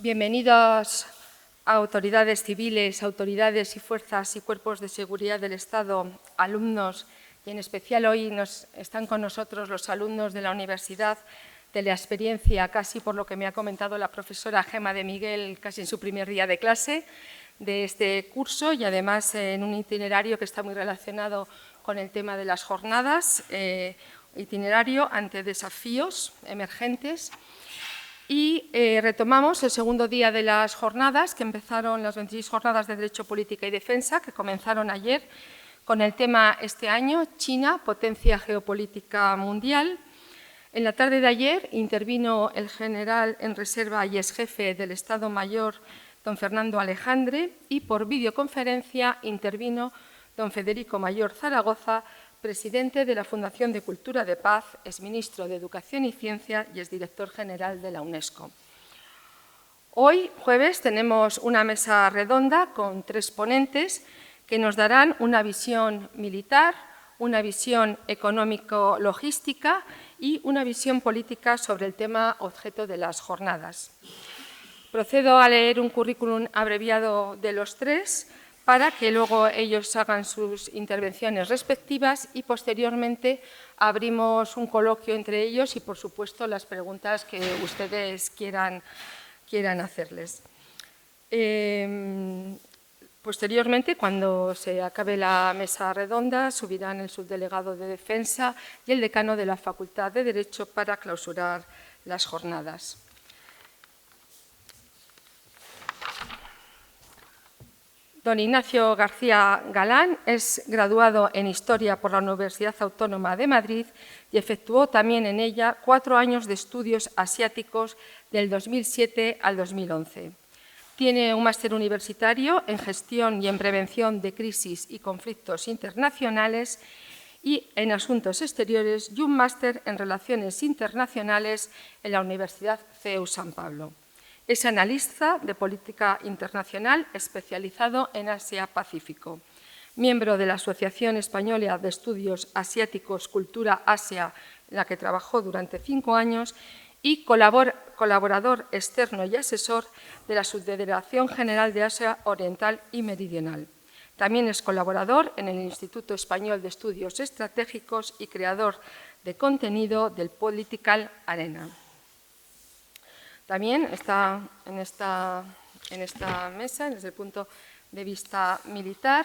Bienvenidos a autoridades civiles, autoridades y fuerzas y cuerpos de seguridad del Estado, alumnos, y en especial hoy están con nosotros los alumnos de la Universidad de la Experiencia, casi por lo que me ha comentado la profesora Gema de Miguel, casi en su primer día de clase de este curso, y además en un itinerario que está muy relacionado con el tema de las jornadas, itinerario ante desafíos emergentes. Y retomamos el segundo día de las jornadas, que empezaron las 26 jornadas de Derecho, Política y Defensa, que comenzaron ayer con el tema este año, China, potencia geopolítica mundial. En la tarde de ayer intervino el general en reserva y exjefe del Estado Mayor, don Fernando Alejandre, y por videoconferencia intervino don Federico Mayor Zaragoza, presidente de la Fundación de Cultura de Paz, exministro de Educación y Ciencia y exdirector general de la UNESCO. Hoy, jueves, tenemos una mesa redonda con 3 ponentes que nos darán una visión militar, una visión económico-logística y una visión política sobre el tema objeto de las jornadas. Procedo a leer un currículum abreviado de los 3 para que luego ellos hagan sus intervenciones respectivas y posteriormente abrimos un coloquio entre ellos y, por supuesto, las preguntas que ustedes quieran hacerles. Posteriormente, cuando se acabe la mesa redonda, subirán el subdelegado de Defensa y el decano de la Facultad de Derecho para clausurar las jornadas. Don Ignacio García Galán es graduado en Historia por la Universidad Autónoma de Madrid y efectuó también en ella 4 años de estudios asiáticos del 2007 al 2011. Tiene un máster universitario en Gestión y en Prevención de Crisis y Conflictos Internacionales y en Asuntos Exteriores y un máster en Relaciones Internacionales en la Universidad CEU San Pablo. Es analista de política internacional especializado en Asia-Pacífico, miembro de la Asociación Española de Estudios Asiáticos Cultura Asia, en la que trabajó durante 5 años, y colaborador externo y asesor de la Subdelegación General de Asia Oriental y Meridional. También es colaborador en el Instituto Español de Estudios Estratégicos y creador de contenido del Political Arena. También está en esta mesa, desde el punto de vista militar,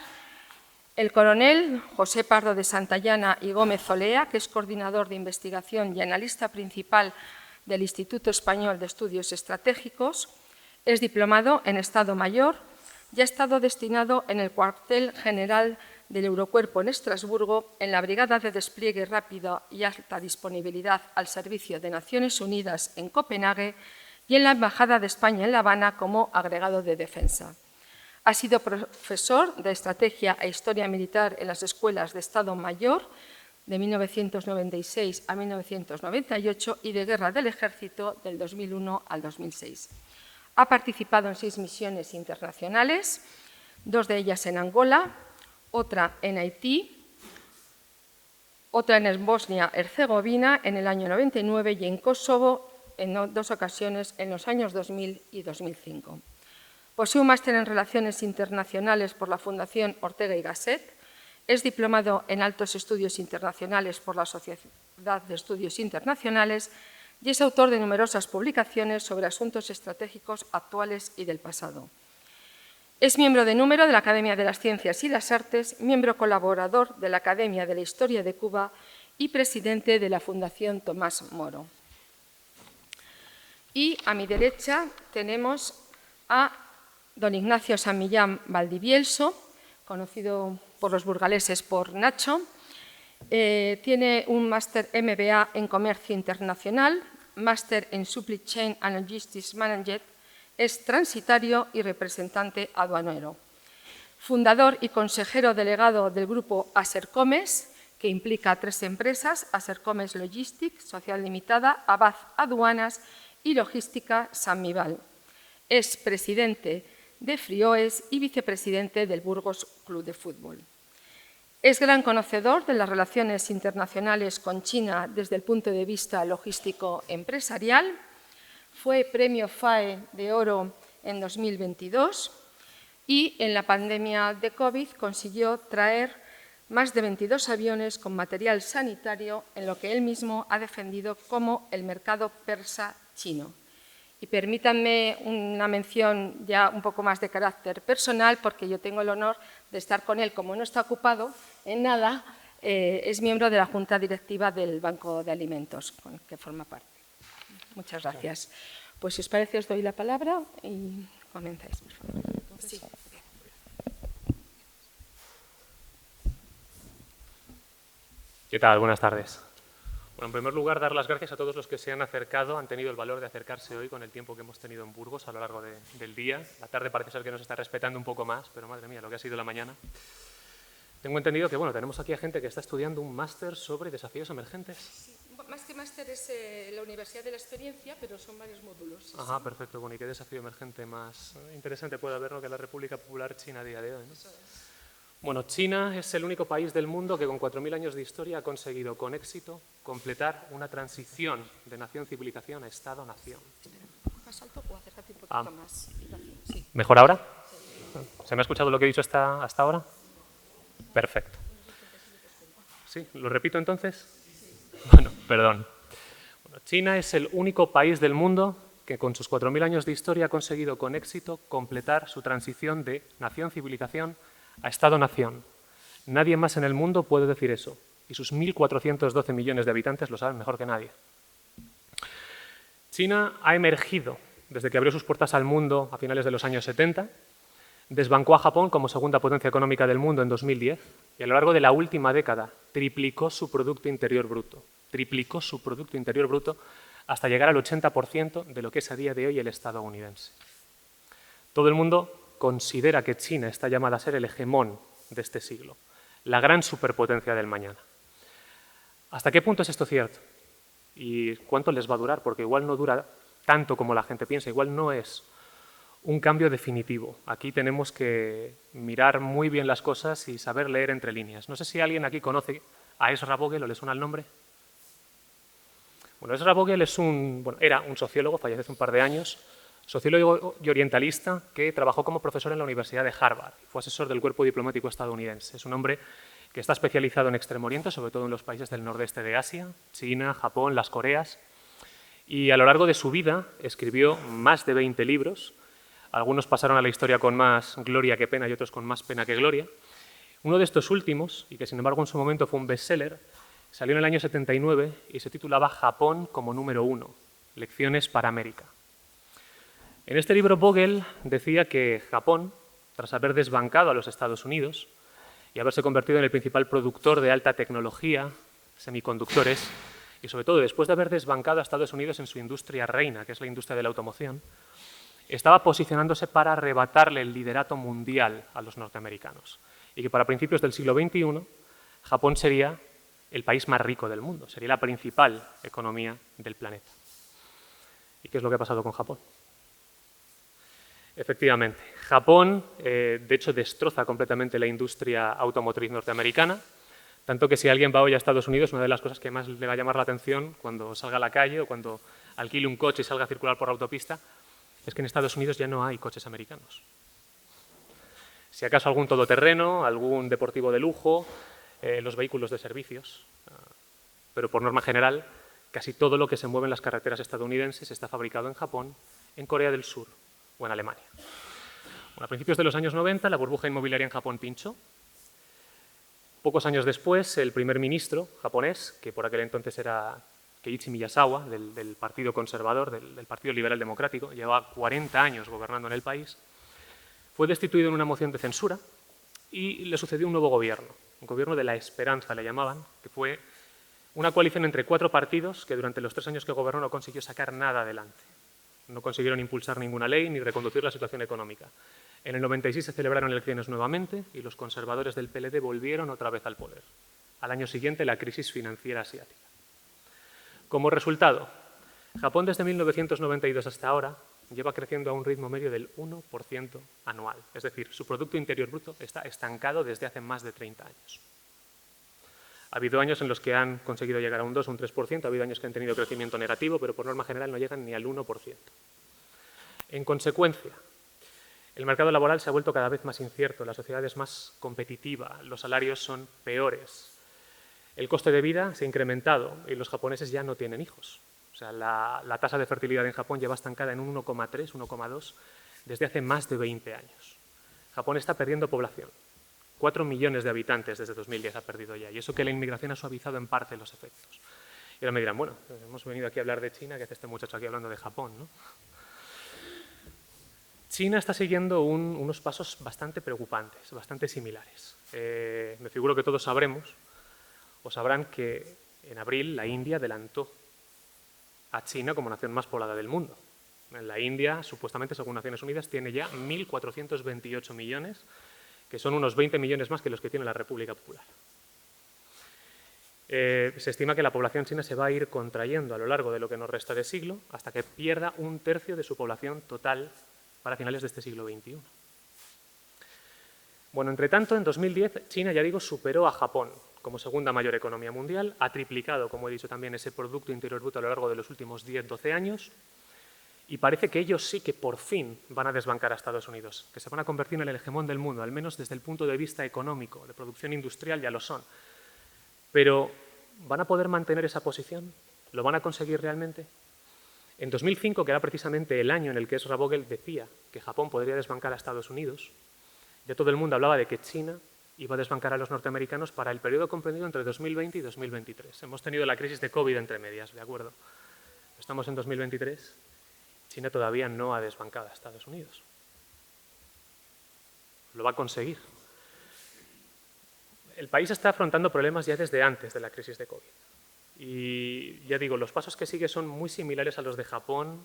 el coronel José Pardo de Santayana y Gómez Olea, que es coordinador de investigación y analista principal del Instituto Español de Estudios Estratégicos, es diplomado en Estado Mayor y ha estado destinado en el cuartel general del Eurocuerpo en Estrasburgo, en la Brigada de Despliegue Rápido y Alta Disponibilidad al Servicio de Naciones Unidas en Copenhague y en la Embajada de España en La Habana como agregado de defensa. Ha sido profesor de Estrategia e Historia Militar en las Escuelas de Estado Mayor de 1996 a 1998 y de Guerra del Ejército del 2001 al 2006. Ha participado en 6 misiones internacionales, 2 de ellas en Angola, otra en Haití, otra en Bosnia-Herzegovina en el año 99 y en Kosovo en 2 ocasiones en los años 2000 y 2005. Posee un máster en Relaciones Internacionales por la Fundación Ortega y Gasset, es diplomado en Altos Estudios Internacionales por la Sociedad de Estudios Internacionales y es autor de numerosas publicaciones sobre asuntos estratégicos actuales y del pasado. Es miembro de número de la Academia de las Ciencias y las Artes, miembro colaborador de la Academia de la Historia de Cuba y presidente de la Fundación Tomás Moro. Y a mi derecha tenemos a don Ignacio San Millán Valdivielso, conocido por los burgaleses por Nacho. Tiene un máster MBA en Comercio Internacional, máster en Supply Chain and Logistics Management, es transitario y representante aduanero. Fundador y consejero delegado del grupo Asercomes, que implica 3 empresas, Asercomes Logistics, Social Limitada, Abad Aduanas y Logística Sanmival. Es presidente de Frioes y vicepresidente del Burgos Club de Fútbol. Es gran conocedor de las relaciones internacionales con China desde el punto de vista logístico empresarial. Fue premio FAE de oro en 2022 y en la pandemia de COVID consiguió traer más de 22 aviones con material sanitario en lo que él mismo ha defendido como el mercado persa chino. Y permítanme una mención ya un poco más de carácter personal, porque yo tengo el honor de estar con él, como no está ocupado en nada, es miembro de la Junta Directiva del Banco de Alimentos, con el que forma parte. Muchas gracias. Pues si os parece, os doy la palabra y comenzáis, por favor. Sí. ¿Qué tal? Buenas tardes. Bueno, en primer lugar, dar las gracias a todos los que se han acercado, han tenido el valor de acercarse hoy con el tiempo que hemos tenido en Burgos a lo largo del día. La tarde parece ser que nos está respetando un poco más, pero madre mía, lo que ha sido la mañana. Tengo entendido que tenemos aquí a gente que está estudiando un máster sobre desafíos emergentes. Sí, más que máster es la Universidad de la Experiencia, pero son varios módulos. Ajá, sí. Perfecto. Bueno, ¿y qué desafío emergente más interesante puede haber, ¿no?, que la República Popular China a día de hoy, ¿no? Bueno, China es el único país del mundo que con 4.000 años de historia ha conseguido con éxito completar una transición de nación-civilización a Estado-nación. ¿Más alto o acércate un poquito más? Sí. ¿Mejor ahora? ¿Se me ha escuchado lo que he dicho hasta ahora? Perfecto. ¿Sí? ¿Lo repito entonces? Bueno, perdón. Bueno, China es el único país del mundo que con sus 4.000 años de historia ha conseguido con éxito completar su transición de nación-civilización a Estado-nación. Nadie más en el mundo puede decir eso, y sus 1.412 millones de habitantes lo saben mejor que nadie. China ha emergido desde que abrió sus puertas al mundo a finales de los años 70, desbancó a Japón como segunda potencia económica del mundo en 2010 y a lo largo de la última década triplicó su Producto Interior Bruto. Triplicó su Producto Interior Bruto hasta llegar al 80% de lo que es a día de hoy el estadounidense. Todo el mundo considera que China está llamada a ser el hegemón de este siglo, la gran superpotencia del mañana. ¿Hasta qué punto es esto cierto? ¿Y cuánto les va a durar? Porque igual no dura tanto como la gente piensa, igual no es un cambio definitivo. Aquí tenemos que mirar muy bien las cosas y saber leer entre líneas. No sé si alguien aquí conoce a Ezra Vogel o le suena el nombre. Bueno, Ezra Vogel era un sociólogo, falleció hace un par de años, sociólogo y orientalista que trabajó como profesor en la Universidad de Harvard. Fue asesor del cuerpo diplomático estadounidense. Es un hombre que está especializado en Extremo Oriente, sobre todo en los países del nordeste de Asia, China, Japón, las Coreas. Y a lo largo de su vida escribió más de 20 libros. Algunos pasaron a la historia con más gloria que pena y otros con más pena que gloria. Uno de estos últimos, y que sin embargo en su momento fue un bestseller, salió en el año 79 y se titulaba Japón como número 1, lecciones para América. En este libro Vogel decía que Japón, tras haber desbancado a los Estados Unidos y haberse convertido en el principal productor de alta tecnología, semiconductores, y sobre todo después de haber desbancado a Estados Unidos en su industria reina, que es la industria de la automoción, estaba posicionándose para arrebatarle el liderato mundial a los norteamericanos y que para principios del siglo XXI Japón sería el país más rico del mundo, sería la principal economía del planeta. ¿Y qué es lo que ha pasado con Japón? Efectivamente, Japón, de hecho, destroza completamente la industria automotriz norteamericana, tanto que si alguien va hoy a Estados Unidos, una de las cosas que más le va a llamar la atención cuando salga a la calle o cuando alquile un coche y salga a circular por la autopista, es que en Estados Unidos ya no hay coches americanos. Si acaso algún todoterreno, algún deportivo de lujo, los vehículos de servicios, pero por norma general, casi todo lo que se mueve en las carreteras estadounidenses está fabricado en Japón, en Corea del Sur o en Alemania. Bueno, a principios de los años 90, la burbuja inmobiliaria en Japón pinchó. Pocos años después, el primer ministro japonés, que por aquel entonces era Keiichi Miyazawa, del Partido Conservador, del Partido Liberal Democrático, llevaba 40 años gobernando en el país, fue destituido en una moción de censura y le sucedió un nuevo gobierno, un gobierno de la esperanza le llamaban, que fue una coalición entre 4 partidos que durante los 3 años que gobernó no consiguió sacar nada adelante. No consiguieron impulsar ninguna ley ni reconducir la situación económica. En el 96 se celebraron elecciones nuevamente y los conservadores del PLD volvieron otra vez al poder. Al año siguiente, la crisis financiera asiática. Como resultado, Japón desde 1992 hasta ahora lleva creciendo a un ritmo medio del 1% anual. Es decir, su Producto Interior Bruto está estancado desde hace más de 30 años. Ha habido años en los que han conseguido llegar a un 2 o un 3%, ha habido años que han tenido crecimiento negativo, pero por norma general no llegan ni al 1%. En consecuencia, el mercado laboral se ha vuelto cada vez más incierto, la sociedad es más competitiva, los salarios son peores, el coste de vida se ha incrementado y los japoneses ya no tienen hijos. O sea, la tasa de fertilidad en Japón lleva estancada en un 1,3, 1,2 desde hace más de 20 años. Japón está perdiendo población. 4 millones de habitantes desde 2010 ha perdido ya, y eso que la inmigración ha suavizado en parte los efectos. Y ahora me dirán, bueno, hemos venido aquí a hablar de China, ¿qué hace este muchacho aquí hablando de Japón, ¿no? China está siguiendo unos pasos bastante preocupantes, bastante similares. Me figuro que todos sabremos, o sabrán que en abril la India adelantó a China como nación más poblada del mundo. En la India, supuestamente, según Naciones Unidas, tiene ya 1.428 millones, que son unos 20 millones más que los que tiene la República Popular. Se estima que la población china se va a ir contrayendo a lo largo de lo que nos resta de siglo hasta que pierda un tercio de su población total para finales de este siglo XXI. Bueno, entre tanto, en 2010, China, ya digo, superó a Japón como segunda mayor economía mundial, ha triplicado, como he dicho también, ese Producto Interior Bruto a lo largo de los últimos 10-12 años, y parece que ellos sí que por fin van a desbancar a Estados Unidos, que se van a convertir en el hegemón del mundo, al menos desde el punto de vista económico, de producción industrial ya lo son. Pero, ¿van a poder mantener esa posición? ¿Lo van a conseguir realmente? En 2005, que era precisamente el año en el que Ezra Vogel decía que Japón podría desbancar a Estados Unidos, ya todo el mundo hablaba de que China iba a desbancar a los norteamericanos para el periodo comprendido entre 2020 y 2023. Hemos tenido la crisis de COVID entre medias, ¿de acuerdo? Estamos en 2023. China todavía no ha desbancado a Estados Unidos. Lo va a conseguir. El país está afrontando problemas ya desde antes de la crisis de COVID. Y ya digo, los pasos que sigue son muy similares a los de Japón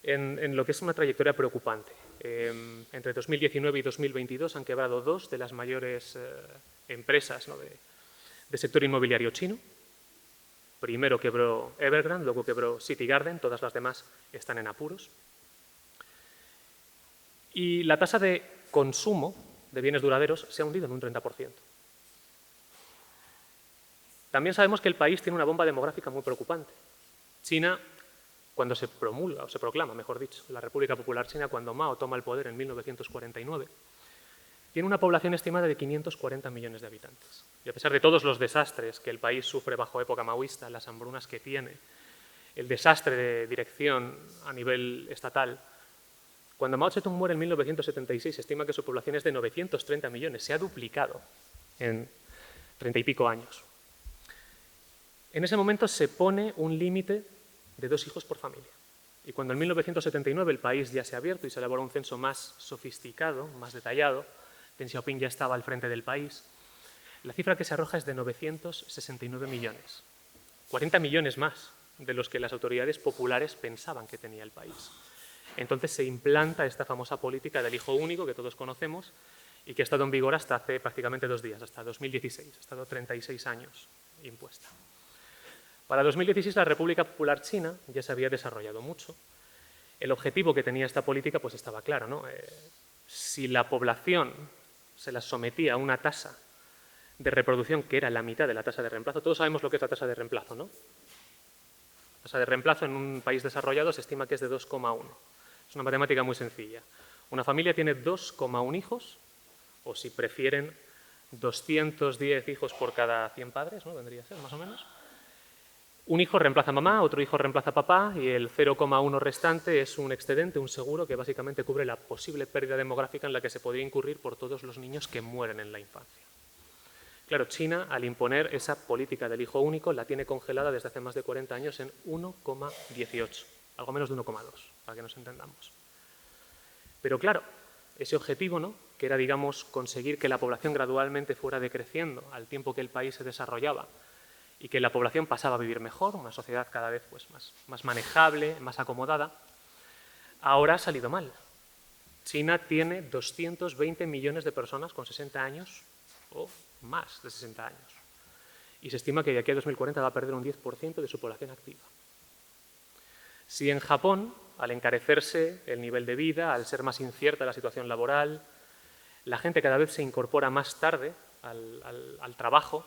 en lo que es una trayectoria preocupante. Entre 2019 y 2022 han quebrado dos de las mayores empresas, ¿no?, de sector inmobiliario chino. Primero quebró Evergrande, luego quebró City Garden, todas las demás están en apuros. Y la tasa de consumo de bienes duraderos se ha hundido en un 30%. También sabemos que el país tiene una bomba demográfica muy preocupante. China, cuando se promulga, o se proclama, mejor dicho, la República Popular China, cuando Mao toma el poder en 1949, tiene una población estimada de 540 millones de habitantes. Y a pesar de todos los desastres que el país sufre bajo época maoísta, las hambrunas que tiene, el desastre de dirección a nivel estatal, cuando Mao Zedong muere en 1976 se estima que su población es de 930 millones, se ha duplicado en 30 y pico años. En ese momento se pone un límite de 2 hijos por familia. Y cuando en 1979 el país ya se ha abierto y se elaboró un censo más sofisticado, más detallado, Deng Xiaoping ya estaba al frente del país, la cifra que se arroja es de 969 millones. 40 millones más de los que las autoridades populares pensaban que tenía el país. Entonces se implanta esta famosa política del hijo único que todos conocemos y que ha estado en vigor hasta hace prácticamente 2 días, hasta 2016, ha estado 36 años impuesta. Para 2016 la República Popular China ya se había desarrollado mucho. El objetivo que tenía esta política pues estaba claro, ¿no? Si la población se la sometía a una tasa de reproducción que era la mitad de la tasa de reemplazo, todos sabemos lo que es la tasa de reemplazo, ¿no? La tasa de reemplazo en un país desarrollado se estima que es de 2,1. Es una matemática muy sencilla. Una familia tiene 2,1 hijos, o si prefieren, 210 hijos por cada 100 padres, ¿no? Vendría a ser, más o menos. Un hijo reemplaza a mamá, otro hijo reemplaza a papá y el 0,1 restante es un excedente, un seguro que básicamente cubre la posible pérdida demográfica en la que se podría incurrir por todos los niños que mueren en la infancia. Claro, China, al imponer esa política del hijo único, la tiene congelada desde hace más de 40 años en 1,18, algo menos de 1,2, para que nos entendamos. Pero claro, ese objetivo, ¿no?, que era, digamos, conseguir que la población gradualmente fuera decreciendo al tiempo que el país se desarrollaba, y que la población pasaba a vivir mejor, una sociedad cada vez pues, más manejable, más acomodada, ahora ha salido mal. China tiene 220 millones de personas con 60 años o más de 60 años. Y se estima que de aquí a 2040 va a perder un 10% de su población activa. Si en Japón, al encarecerse el nivel de vida, al ser más incierta la situación laboral, la gente cada vez se incorpora más tarde al trabajo,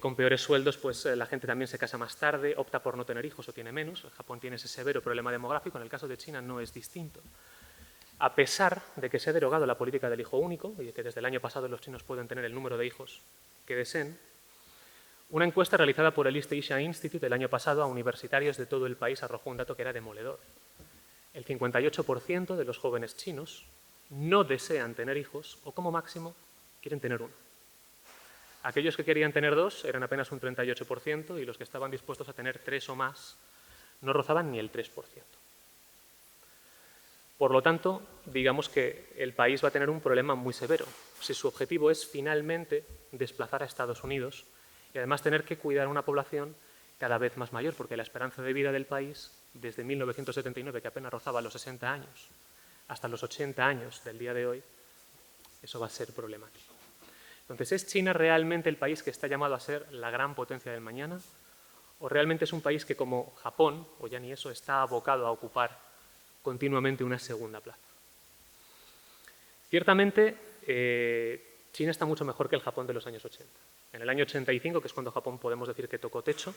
con peores sueldos, pues la gente también se casa más tarde, opta por no tener hijos o tiene menos. Japón tiene ese severo problema demográfico, en el caso de China no es distinto. A pesar de que se ha derogado la política del hijo único y de que desde el año pasado los chinos pueden tener el número de hijos que deseen, una encuesta realizada por el East Asia Institute el año pasado a universitarios de todo el país arrojó un dato que era demoledor. El 58% de los jóvenes chinos no desean tener hijos o, como máximo, quieren tener uno. Aquellos que querían tener dos eran apenas un 38% y los que estaban dispuestos a tener 3 o más no rozaban ni el 3%. Por lo tanto, digamos que el país va a tener un problema muy severo si su objetivo es finalmente desplazar a Estados Unidos y además tener que cuidar a una población cada vez más mayor, porque la esperanza de vida del país, desde 1979, que apenas rozaba los 60 años, hasta los 80 años del día de hoy, eso va a ser problemático. Entonces, ¿es China realmente el país que está llamado a ser la gran potencia del mañana? ¿O realmente es un país que, como Japón, o ya ni eso, está abocado a ocupar continuamente una segunda plaza? Ciertamente, China está mucho mejor que el Japón de los años 80. En el año 85, que es cuando Japón podemos decir que tocó techo,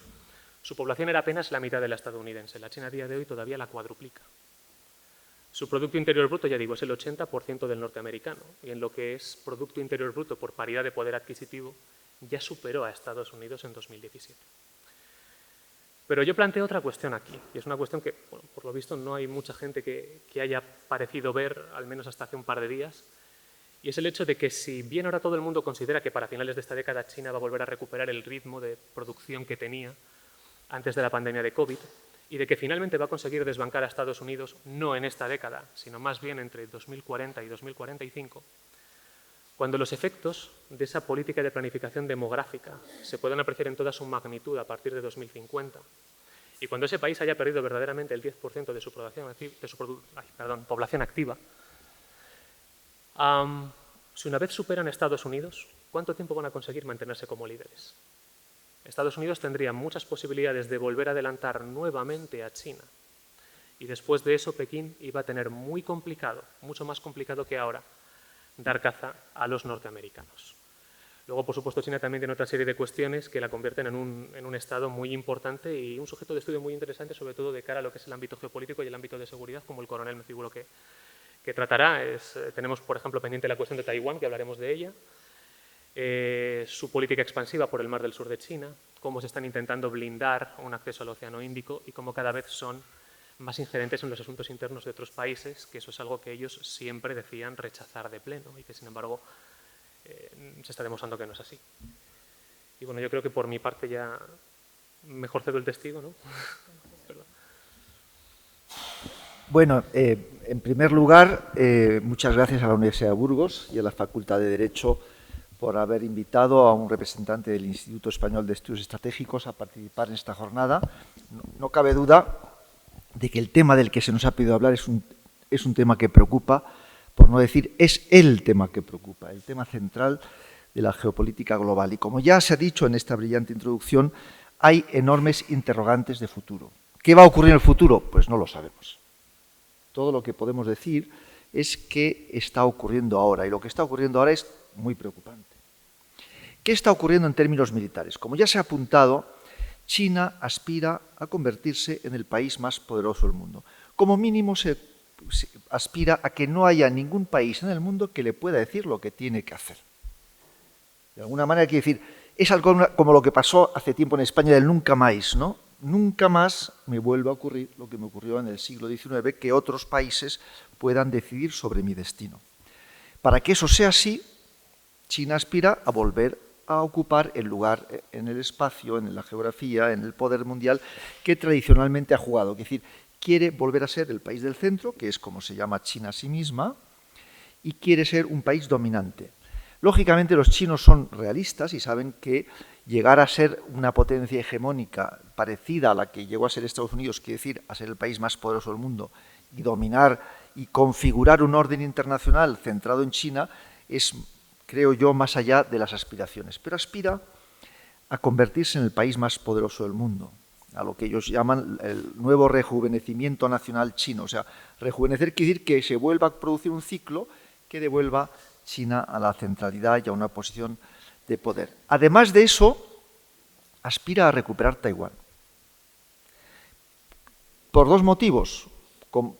su población era apenas la mitad de la estadounidense. La China a día de hoy todavía la cuadruplica. Su Producto Interior Bruto, ya digo, es el 80% del norteamericano, y en lo que es Producto Interior Bruto por paridad de poder adquisitivo, ya superó a Estados Unidos en 2017. Pero yo planteo otra cuestión aquí, y es una cuestión que, bueno, por lo visto, no hay mucha gente que haya parecido ver, al menos hasta hace un par de días, y es el hecho de que si bien ahora todo el mundo considera que para finales de esta década China va a volver a recuperar el ritmo de producción que tenía antes de la pandemia de COVID, y de que finalmente va a conseguir desbancar a Estados Unidos, no en esta década, sino más bien entre 2040 y 2045, cuando los efectos de esa política de planificación demográfica se puedan apreciar en toda su magnitud a partir de 2050, y cuando ese país haya perdido verdaderamente el 10% de su población activa, si una vez superan a Estados Unidos, ¿cuánto tiempo van a conseguir mantenerse como líderes? Estados Unidos tendría muchas posibilidades de volver a adelantar nuevamente a China. Y después de eso, Pekín iba a tener muy complicado, mucho más complicado que ahora, dar caza a los norteamericanos. Luego, por supuesto, China también tiene otra serie de cuestiones que la convierten en un estado muy importante y un sujeto de estudio muy interesante, sobre todo de cara a lo que es el ámbito geopolítico y el ámbito de seguridad, como el coronel me figuro que tratará. Tenemos, por ejemplo, pendiente la cuestión de Taiwán, que hablaremos de ella. Su política expansiva por el mar del sur de China, cómo se están intentando blindar un acceso al Océano Índico y cómo cada vez son más ingerentes en los asuntos internos de otros países, que eso es algo que ellos siempre decían rechazar de pleno y que, sin embargo, se está demostrando que no es así. Y bueno, yo creo que por mi parte ya mejor cedo el testigo, ¿no? Bueno, en primer lugar, muchas gracias a la Universidad de Burgos y a la Facultad de Derecho por haber invitado a un representante del Instituto Español de Estudios Estratégicos a participar en esta jornada. No cabe duda de que el tema del que se nos ha pedido hablar es un tema que preocupa, por no decir es el tema que preocupa, el tema central de la geopolítica global. Y como ya se ha dicho en esta brillante introducción, hay enormes interrogantes de futuro. ¿Qué va a ocurrir en el futuro? Pues no lo sabemos. Todo lo que podemos decir es qué está ocurriendo ahora, y lo que está ocurriendo ahora es muy preocupante. ¿Qué está ocurriendo en términos militares? Como ya se ha apuntado, China aspira a convertirse en el país más poderoso del mundo. Como mínimo se aspira a que no haya ningún país en el mundo que le pueda decir lo que tiene que hacer. De alguna manera quiere decir, es algo como lo que pasó hace tiempo en España del nunca más, ¿no? Nunca más me vuelva a ocurrir lo que me ocurrió en el siglo XIX, que otros países puedan decidir sobre mi destino. Para que eso sea así, China aspira a volver a ocupar el lugar en el espacio, en la geografía, en el poder mundial que tradicionalmente ha jugado. Es decir, quiere volver a ser el país del centro, que es como se llama China a sí misma, y quiere ser un país dominante. Lógicamente los chinos son realistas y saben que llegar a ser una potencia hegemónica parecida a la que llegó a ser Estados Unidos, quiere decir a ser el país más poderoso del mundo, y dominar y configurar un orden internacional centrado en China, es, creo yo, más allá de las aspiraciones. Pero aspira a convertirse en el país más poderoso del mundo, a lo que ellos llaman el nuevo rejuvenecimiento nacional chino. O sea, rejuvenecer quiere decir que se vuelva a producir un ciclo que devuelva China a la centralidad y a una posición de poder. Además de eso, aspira a recuperar Taiwán. Por dos motivos.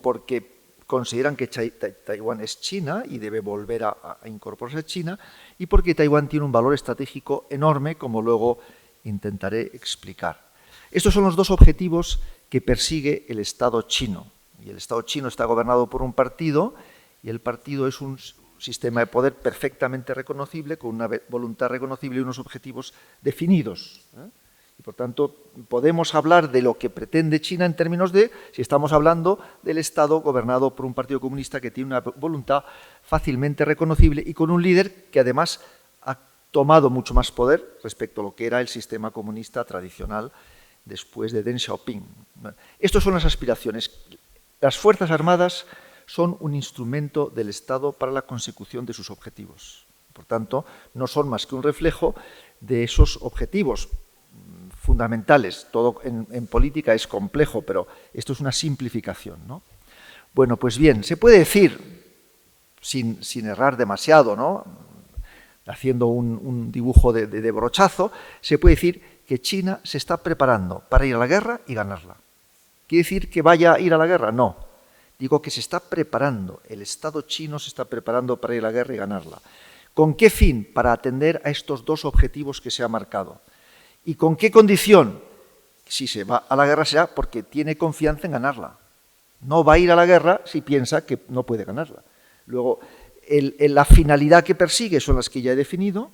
Porque consideran que Taiwán es China y debe volver a incorporarse a China, y porque Taiwán tiene un valor estratégico enorme, como luego intentaré explicar. Estos son los dos objetivos que persigue el Estado chino. Y el Estado chino está gobernado por un partido, y el partido es un sistema de poder perfectamente reconocible, con una voluntad reconocible y unos objetivos definidos. Y por tanto, podemos hablar de lo que pretende China en términos de, si estamos hablando del Estado gobernado por un partido comunista que tiene una voluntad fácilmente reconocible y con un líder que además ha tomado mucho más poder respecto a lo que era el sistema comunista tradicional después de Deng Xiaoping. Estas son las aspiraciones. Las Fuerzas Armadas son un instrumento del Estado para la consecución de sus objetivos. Por tanto, no son más que un reflejo de esos objetivos fundamentales. Todo en política es complejo, pero esto es una simplificación, ¿no? Bueno, pues bien, se puede decir, sin errar demasiado, ¿no?, haciendo un dibujo de brochazo, se puede decir que China se está preparando para ir a la guerra y ganarla. ¿Quiere decir que vaya a ir a la guerra? No. Digo que se está preparando, el Estado chino se está preparando para ir a la guerra y ganarla. ¿Con qué fin? Para atender a estos dos objetivos que se ha marcado. ¿Y con qué condición? Si se va a la guerra será porque tiene confianza en ganarla. No va a ir a la guerra si piensa que no puede ganarla. Luego, la finalidad que persigue son las que ya he definido,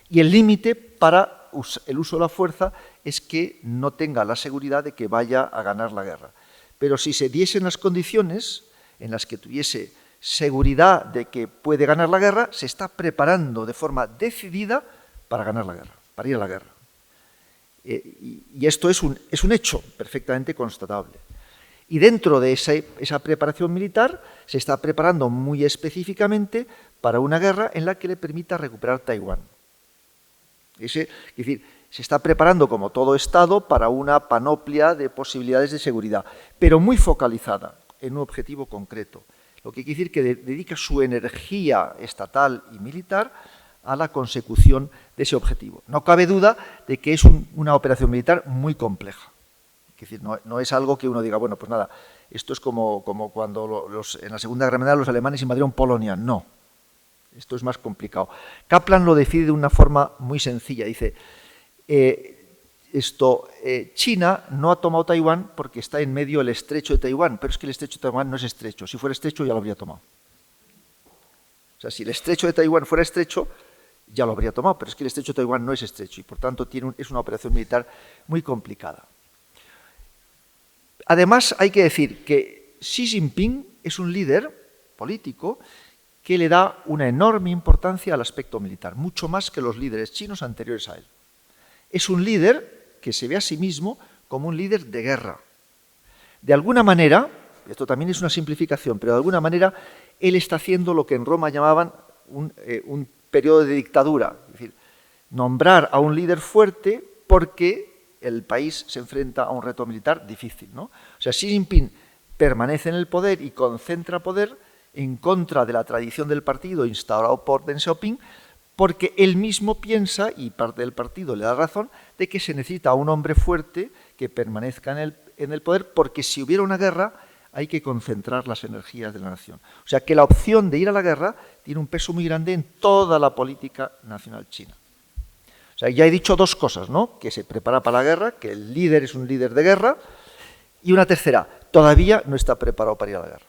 y el límite para el uso de la fuerza es que no tenga la seguridad de que vaya a ganar la guerra. Pero si se diesen las condiciones en las que tuviese seguridad de que puede ganar la guerra, se está preparando de forma decidida para ganar la guerra, para ir a la guerra. Y esto es un hecho perfectamente constatable. Y dentro de esa preparación militar se está preparando muy específicamente para una guerra en la que le permita recuperar Taiwán. Es decir, se está preparando como todo Estado para una panoplia de posibilidades de seguridad, pero muy focalizada en un objetivo concreto. Lo que quiere decir que dedica su energía estatal y militar a la consecución de ese objetivo. No cabe duda de que es una operación militar muy compleja. Es decir, no es algo que uno diga, bueno, pues nada, esto es como cuando en la Segunda Guerra Mundial los alemanes invadieron Polonia. No, esto es más complicado. Kaplan lo define de una forma muy sencilla. Dice, China no ha tomado Taiwán porque está en medio del estrecho de Taiwán, pero es que el estrecho de Taiwán no es estrecho. Si fuera estrecho ya lo habría tomado. O sea, si el estrecho de Taiwán fuera estrecho, ya lo habría tomado, pero es que el estrecho de Taiwán no es estrecho y por tanto es una operación militar muy complicada. Además, hay que decir que Xi Jinping es un líder político que le da una enorme importancia al aspecto militar, mucho más que los líderes chinos anteriores a él. Es un líder que se ve a sí mismo como un líder de guerra. De alguna manera, esto también es una simplificación, pero de alguna manera él está haciendo lo que en Roma llamaban un periodo de dictadura, es decir, nombrar a un líder fuerte porque el país se enfrenta a un reto militar difícil, ¿no? O sea, Xi Jinping permanece en el poder y concentra poder en contra de la tradición del partido instaurado por Deng Xiaoping, porque él mismo piensa, y parte del partido le da razón, de que se necesita un hombre fuerte que permanezca en el poder, porque si hubiera una guerra hay que concentrar las energías de la nación. O sea que la opción de ir a la guerra tiene un peso muy grande en toda la política nacional china. O sea, ya he dicho dos cosas, ¿no? Que se prepara para la guerra, que el líder es un líder de guerra, y una tercera, todavía no está preparado para ir a la guerra.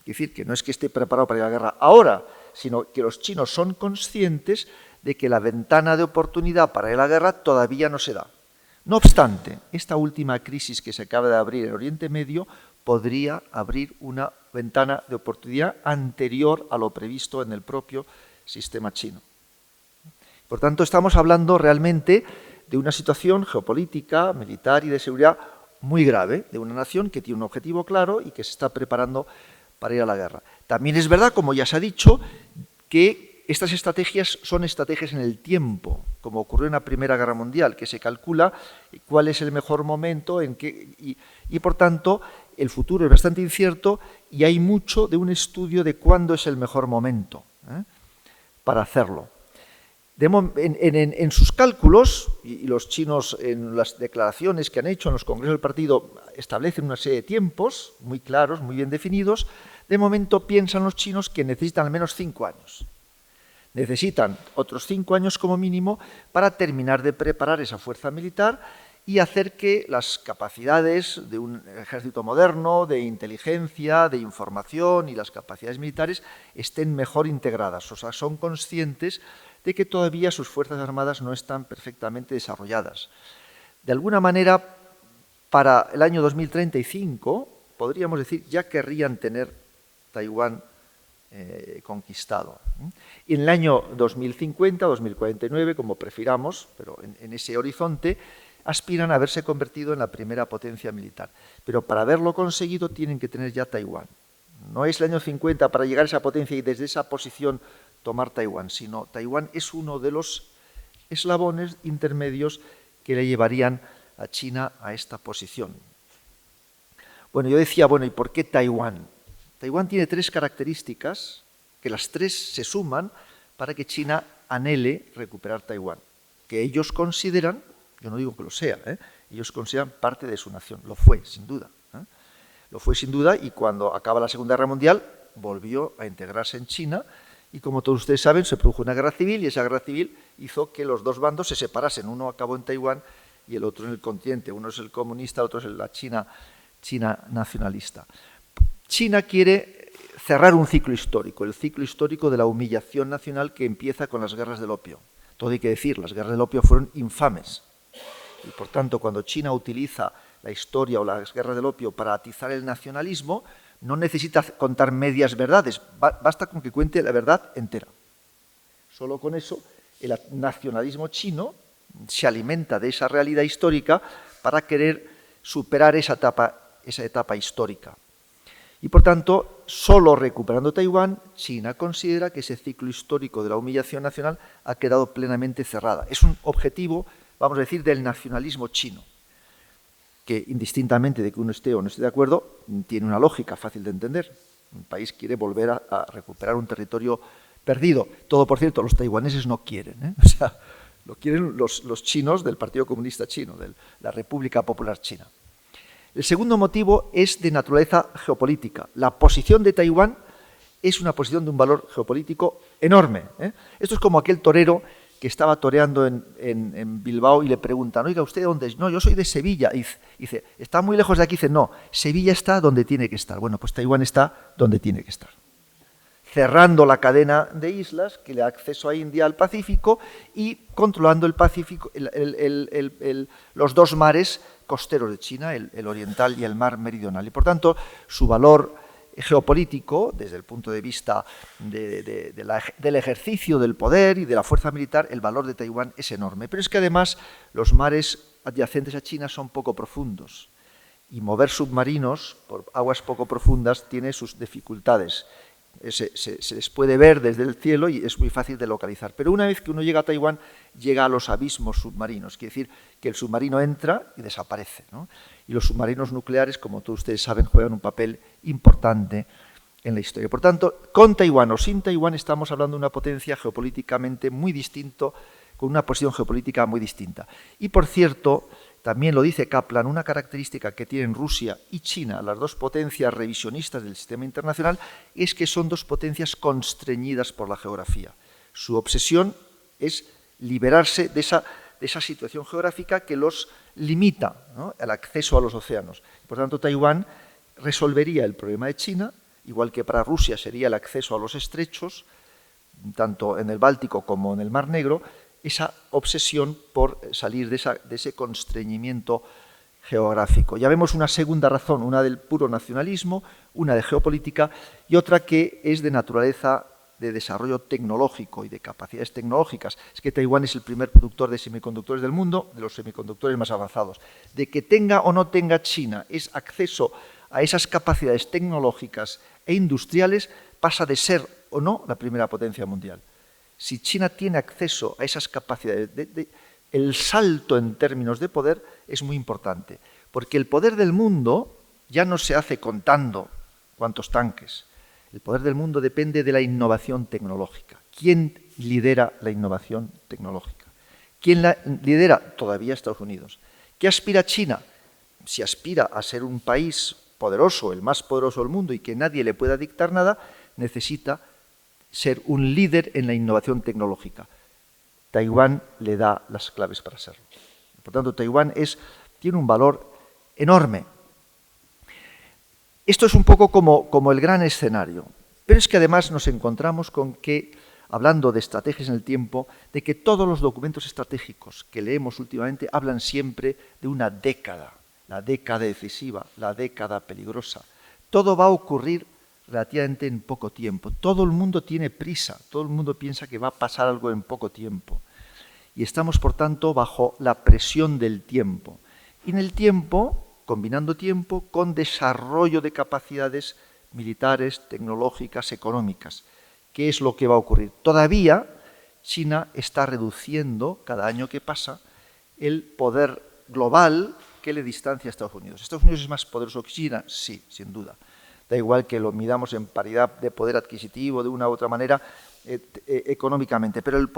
Es decir, que no es que esté preparado para ir a la guerra ahora, sino que los chinos son conscientes de que la ventana de oportunidad para ir a la guerra todavía no se da. No obstante, esta última crisis que se acaba de abrir en Oriente Medio podría abrir una ventana de oportunidad anterior a lo previsto en el propio sistema chino. Por tanto, estamos hablando realmente de una situación geopolítica, militar y de seguridad muy grave, de una nación que tiene un objetivo claro y que se está preparando para ir a la guerra. También es verdad, como ya se ha dicho, que estas estrategias son estrategias en el tiempo, como ocurrió en la Primera Guerra Mundial, que se calcula cuál es el mejor momento y por tanto el futuro es bastante incierto y hay mucho de un estudio de cuándo es el mejor momento para hacerlo. En sus cálculos, y los chinos en las declaraciones que han hecho en los congresos del partido establecen una serie de tiempos muy claros, muy bien definidos, de momento piensan los chinos que necesitan al menos 5 años. Necesitan otros 5 años como mínimo para terminar de preparar esa fuerza militar y hacer que las capacidades de un ejército moderno, de inteligencia, de información y las capacidades militares estén mejor integradas. O sea, son conscientes de que todavía sus fuerzas armadas no están perfectamente desarrolladas. De alguna manera, para el año 2035, podríamos decir, ya querrían tener Taiwán conquistado. Y en el año 2050, 2049, como prefiramos, pero en ese horizonte, aspiran a haberse convertido en la primera potencia militar. Pero para haberlo conseguido tienen que tener ya Taiwán. No es el año 50 para llegar a esa potencia y desde esa posición tomar Taiwán, sino Taiwán es uno de los eslabones intermedios que le llevarían a China a esta posición. Bueno, yo decía, bueno, ¿y por qué Taiwán? Taiwán tiene 3 características que las 3 se suman para que China anhele recuperar Taiwán, que ellos consideran, yo no digo que lo sea, ellos consideran parte de su nación, lo fue, sin duda. Lo fue sin duda y cuando acaba la Segunda Guerra Mundial volvió a integrarse en China y como todos ustedes saben se produjo una guerra civil y esa guerra civil hizo que los 2 bandos se separasen, uno acabó en Taiwán y el otro en el continente, uno es el comunista, el otro es la China nacionalista. China quiere cerrar un ciclo histórico, el ciclo histórico de la humillación nacional que empieza con las guerras del opio. Todo hay que decir, las guerras del opio fueron infames. Y por tanto, cuando China utiliza la historia o las guerras del opio para atizar el nacionalismo, no necesita contar medias verdades, basta con que cuente la verdad entera. Solo con eso, el nacionalismo chino se alimenta de esa realidad histórica para querer superar esa etapa histórica. Y por tanto, solo recuperando Taiwán, China considera que ese ciclo histórico de la humillación nacional ha quedado plenamente cerrada. Es un objetivo, vamos a decir, del nacionalismo chino, que indistintamente de que uno esté o no esté de acuerdo, tiene una lógica fácil de entender. Un país quiere volver a recuperar un territorio perdido. Todo, por cierto, los taiwaneses no quieren, o sea, lo quieren los chinos del Partido Comunista Chino, de la República Popular China. El segundo motivo es de naturaleza geopolítica. La posición de Taiwán es una posición de un valor geopolítico enorme. Esto es como aquel torero que estaba toreando en Bilbao y le preguntan, oiga, ¿usted dónde es? No, yo soy de Sevilla. Y dice, ¿está muy lejos de aquí? Dice, no, Sevilla está donde tiene que estar. Bueno, pues Taiwán está donde tiene que estar. Cerrando la cadena de islas que le da acceso a India, al Pacífico, y controlando el Pacífico, los 2 mares costeros de China, el oriental y el mar meridional. Y por tanto, su valor geopolítico, desde el punto de vista del ejercicio del poder y de la fuerza militar, el valor de Taiwán es enorme. Pero es que además los mares adyacentes a China son poco profundos y mover submarinos por aguas poco profundas tiene sus dificultades. Se les puede ver desde el cielo y es muy fácil de localizar. Pero una vez que uno llega a Taiwán, llega a los abismos submarinos. Quiere decir que el submarino entra y desaparece, ¿no? Y los submarinos nucleares, como todos ustedes saben, juegan un papel importante en la historia. Por tanto, con Taiwán o sin Taiwán estamos hablando de una potencia geopolíticamente muy distinta, con una posición geopolítica muy distinta. Y por cierto, también lo dice Kaplan, una característica que tienen Rusia y China, las 2 potencias revisionistas del sistema internacional, es que son 2 potencias constreñidas por la geografía. Su obsesión es liberarse de esa situación geográfica que los limita, ¿no?, al acceso a los océanos. Por tanto, Taiwán resolvería el problema de China, igual que para Rusia sería el acceso a los estrechos, tanto en el Báltico como en el Mar Negro, esa obsesión por salir de ese constreñimiento geográfico. Ya vemos una segunda razón, una del puro nacionalismo, una de geopolítica y otra que es de naturaleza de desarrollo tecnológico y de capacidades tecnológicas. Es que Taiwán es el primer productor de semiconductores del mundo, de los semiconductores más avanzados. De que tenga o no tenga China es acceso a esas capacidades tecnológicas e industriales, pasa de ser o no la primera potencia mundial. Si China tiene acceso a esas capacidades, el salto en términos de poder es muy importante, porque el poder del mundo ya no se hace contando cuántos tanques. El poder del mundo depende de la innovación tecnológica. ¿Quién lidera la innovación tecnológica? ¿Quién la lidera? Todavía Estados Unidos. ¿Qué aspira China? Si aspira a ser un país poderoso, el más poderoso del mundo y que nadie le pueda dictar nada, necesita ser un líder en la innovación tecnológica. Taiwán le da las claves para serlo. Por tanto, Taiwán tiene un valor enorme. Esto es un poco como el gran escenario, pero es que además nos encontramos con que, hablando de estrategias en el tiempo, de que todos los documentos estratégicos que leemos últimamente hablan siempre de una década, la década decisiva, la década peligrosa. Todo va a ocurrir relativamente en poco tiempo. Todo el mundo tiene prisa, todo el mundo piensa que va a pasar algo en poco tiempo. Y estamos, por tanto, bajo la presión del tiempo. Y en el tiempo, combinando tiempo con desarrollo de capacidades militares, tecnológicas, económicas. ¿Qué es lo que va a ocurrir? Todavía China está reduciendo, cada año que pasa, el poder global que le distancia a Estados Unidos. ¿Estados Unidos es más poderoso que China? Sí, sin duda. Da igual que lo midamos en paridad de poder adquisitivo, de una u otra manera, económicamente. Pero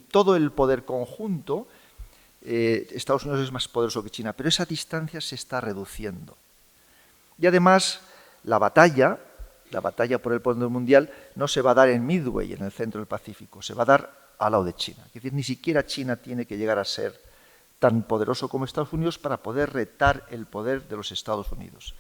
todo el poder conjunto, Estados Unidos es más poderoso que China, pero esa distancia se está reduciendo. Y además, la batalla por el poder mundial no se va a dar en Midway, en el centro del Pacífico, se va a dar al lado de China. Es decir, ni siquiera China tiene que llegar a ser tan poderoso como Estados Unidos para poder retar el poder de los Estados Unidos.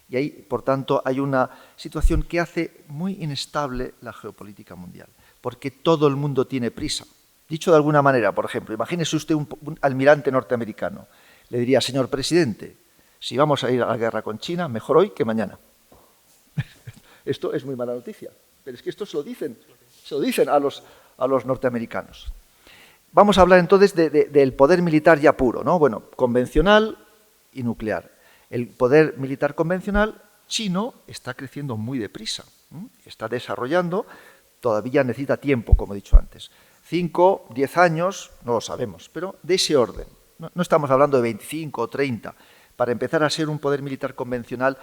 Y ahí, por tanto, hay una situación que hace muy inestable la geopolítica mundial, porque todo el mundo tiene prisa. Dicho de alguna manera, por ejemplo, imagínese usted un almirante norteamericano. Le diría, señor presidente, si vamos a ir a la guerra con China, mejor hoy que mañana. Esto es muy mala noticia, pero es que esto se lo dicen a los norteamericanos. Vamos a hablar entonces del poder militar ya puro, ¿no? Bueno, convencional y nuclear. El poder militar convencional chino está creciendo muy deprisa, está desarrollando, todavía necesita tiempo, como he dicho antes. 5, 10 años, no lo sabemos, pero de ese orden. No estamos hablando de 25 o 30 para empezar a ser un poder militar convencional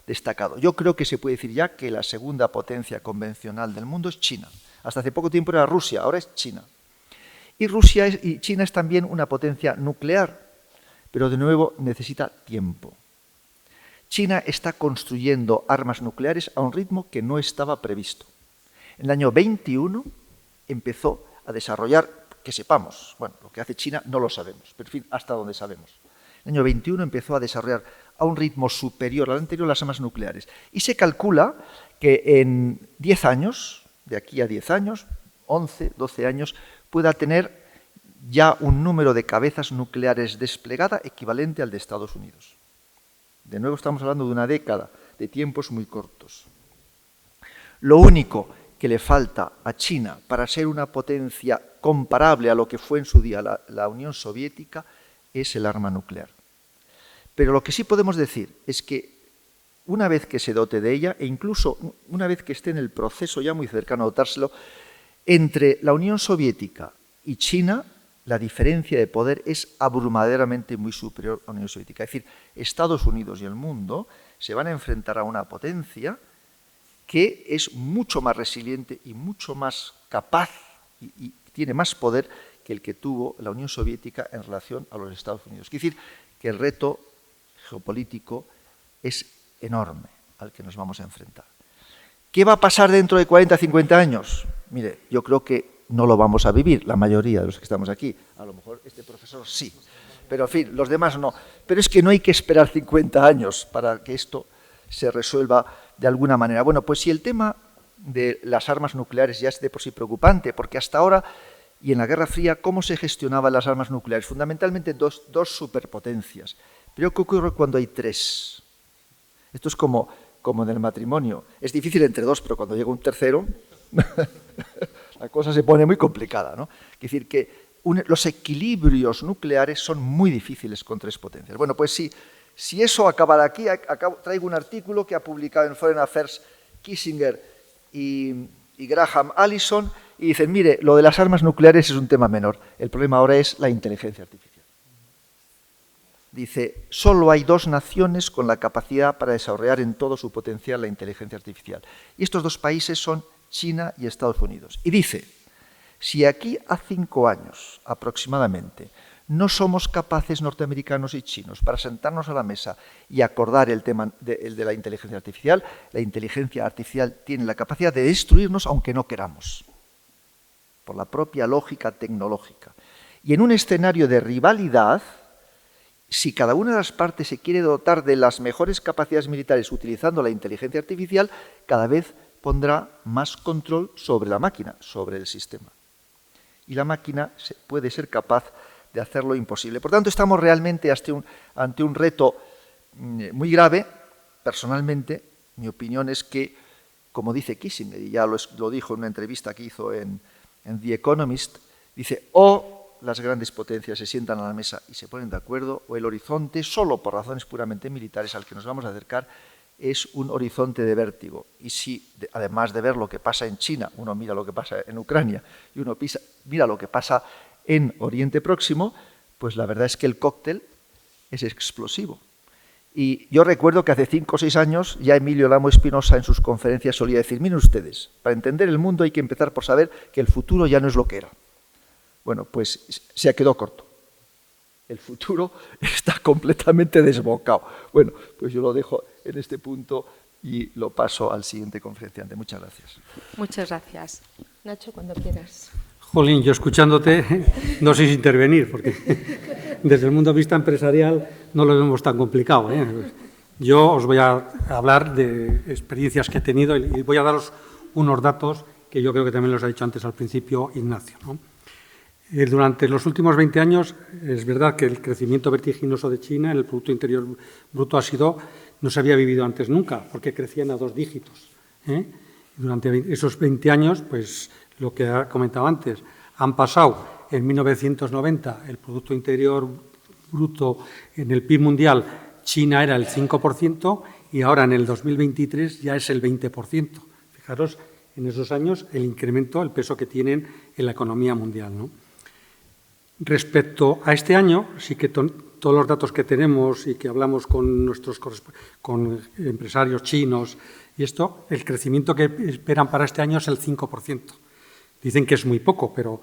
destacado. Yo creo que se puede decir ya que la segunda potencia convencional del mundo es China. Hasta hace poco tiempo era Rusia, ahora es China. Y China es también una potencia nuclear, pero de nuevo necesita tiempo. China está construyendo armas nucleares a un ritmo que no estaba previsto. En el año 21 empezó a desarrollar, que sepamos, bueno, lo que hace China no lo sabemos, pero en fin, hasta donde sabemos. En el año 21 empezó a desarrollar a un ritmo superior al anterior las armas nucleares. Y se calcula que en 10 años, de aquí a 10 años, 11, 12 años, pueda tener ya un número de cabezas nucleares desplegada equivalente al de Estados Unidos. De nuevo estamos hablando de una década, de tiempos muy cortos. Lo único que le falta a China para ser una potencia comparable a lo que fue en su día la Unión Soviética es el arma nuclear. Pero lo que sí podemos decir es que una vez que se dote de ella, e incluso una vez que esté en el proceso ya muy cercano a dotárselo, entre la Unión Soviética y China, la diferencia de poder es abrumadoramente muy superior a la Unión Soviética. Es decir, Estados Unidos y el mundo se van a enfrentar a una potencia que es mucho más resiliente y mucho más capaz y tiene más poder que el que tuvo la Unión Soviética en relación a los Estados Unidos. Es decir, que el reto geopolítico es enorme al que nos vamos a enfrentar. ¿Qué va a pasar dentro de 40, 50 años? Mire, yo creo que no lo vamos a vivir, la mayoría de los que estamos aquí. A lo mejor este profesor sí, pero en fin, los demás no. Pero es que no hay que esperar 50 años para que esto se resuelva de alguna manera. Bueno, pues si el tema de las armas nucleares ya es de por sí preocupante, porque hasta ahora y en la Guerra Fría, ¿cómo se gestionaban las armas nucleares? Fundamentalmente dos superpotencias. Pero ¿qué ocurre cuando hay tres? Esto es como en el matrimonio. Es difícil entre dos, pero cuando llega un tercero, la cosa se pone muy complicada, ¿no? Es decir, que los equilibrios nucleares son muy difíciles con tres potencias. Bueno, pues si eso acaba de aquí, traigo un artículo que ha publicado en Foreign Affairs Kissinger y Graham Allison, y dicen, mire, lo de las armas nucleares es un tema menor. El problema ahora es la inteligencia artificial. Dice, solo hay dos naciones con la capacidad para desarrollar en todo su potencial la inteligencia artificial. Y estos dos países son China y Estados Unidos. Y dice, Si aquí a 5 años aproximadamente no somos capaces, norteamericanos y chinos, para sentarnos a la mesa y acordar el tema de la inteligencia artificial tiene la capacidad de destruirnos aunque no queramos, por la propia lógica tecnológica. Y en un escenario de rivalidad, si cada una de las partes se quiere dotar de las mejores capacidades militares utilizando la inteligencia artificial, cada vez pondrá más control sobre la máquina, sobre el sistema. Y la máquina puede ser capaz de hacer lo imposible. Por tanto, estamos realmente ante un reto muy grave. Personalmente, mi opinión es que, como dice Kissinger, y ya lo dijo en una entrevista que hizo en The Economist, dice, o las grandes potencias se sientan a la mesa y se ponen de acuerdo, o el horizonte, solo por razones puramente militares al que nos vamos a acercar, es un horizonte de vértigo. Y si, además de ver lo que pasa en China, uno mira lo que pasa en Ucrania y uno mira lo que pasa en Oriente Próximo, pues la verdad es que el cóctel es explosivo. Y yo recuerdo que hace 5 o 6 años ya Emilio Lamo Espinosa en sus conferencias solía decir, miren ustedes, para entender el mundo hay que empezar por saber que el futuro ya no es lo que era. Bueno, pues se quedó corto. El futuro está completamente desbocado. Bueno, pues yo lo dejo en este punto y lo paso al siguiente conferenciante. Muchas gracias. Muchas gracias. Nacho, cuando quieras. Jolín, yo escuchándote no sé si intervenir, porque desde el punto de vista empresarial no lo vemos tan complicado, ¿eh? Yo os voy a hablar de experiencias que he tenido y voy a daros unos datos que yo creo que también los ha dicho antes al principio Ignacio, ¿no? Durante los últimos 20 años es verdad que el crecimiento vertiginoso de China en el Producto Interior Bruto no se había vivido antes nunca, porque crecían a 2 dígitos, ¿eh? Durante esos 20 años, pues lo que ha comentado antes, han pasado en 1990 el Producto Interior Bruto en el PIB mundial, China era el 5% y ahora en el 2023 ya es el 20%. Fijaros en esos años el incremento, el peso que tienen en la economía mundial, ¿no? Respecto a este año, sí que todos los datos que tenemos y que hablamos con con empresarios chinos y esto, el crecimiento que esperan para este año es el 5%. Dicen que es muy poco, pero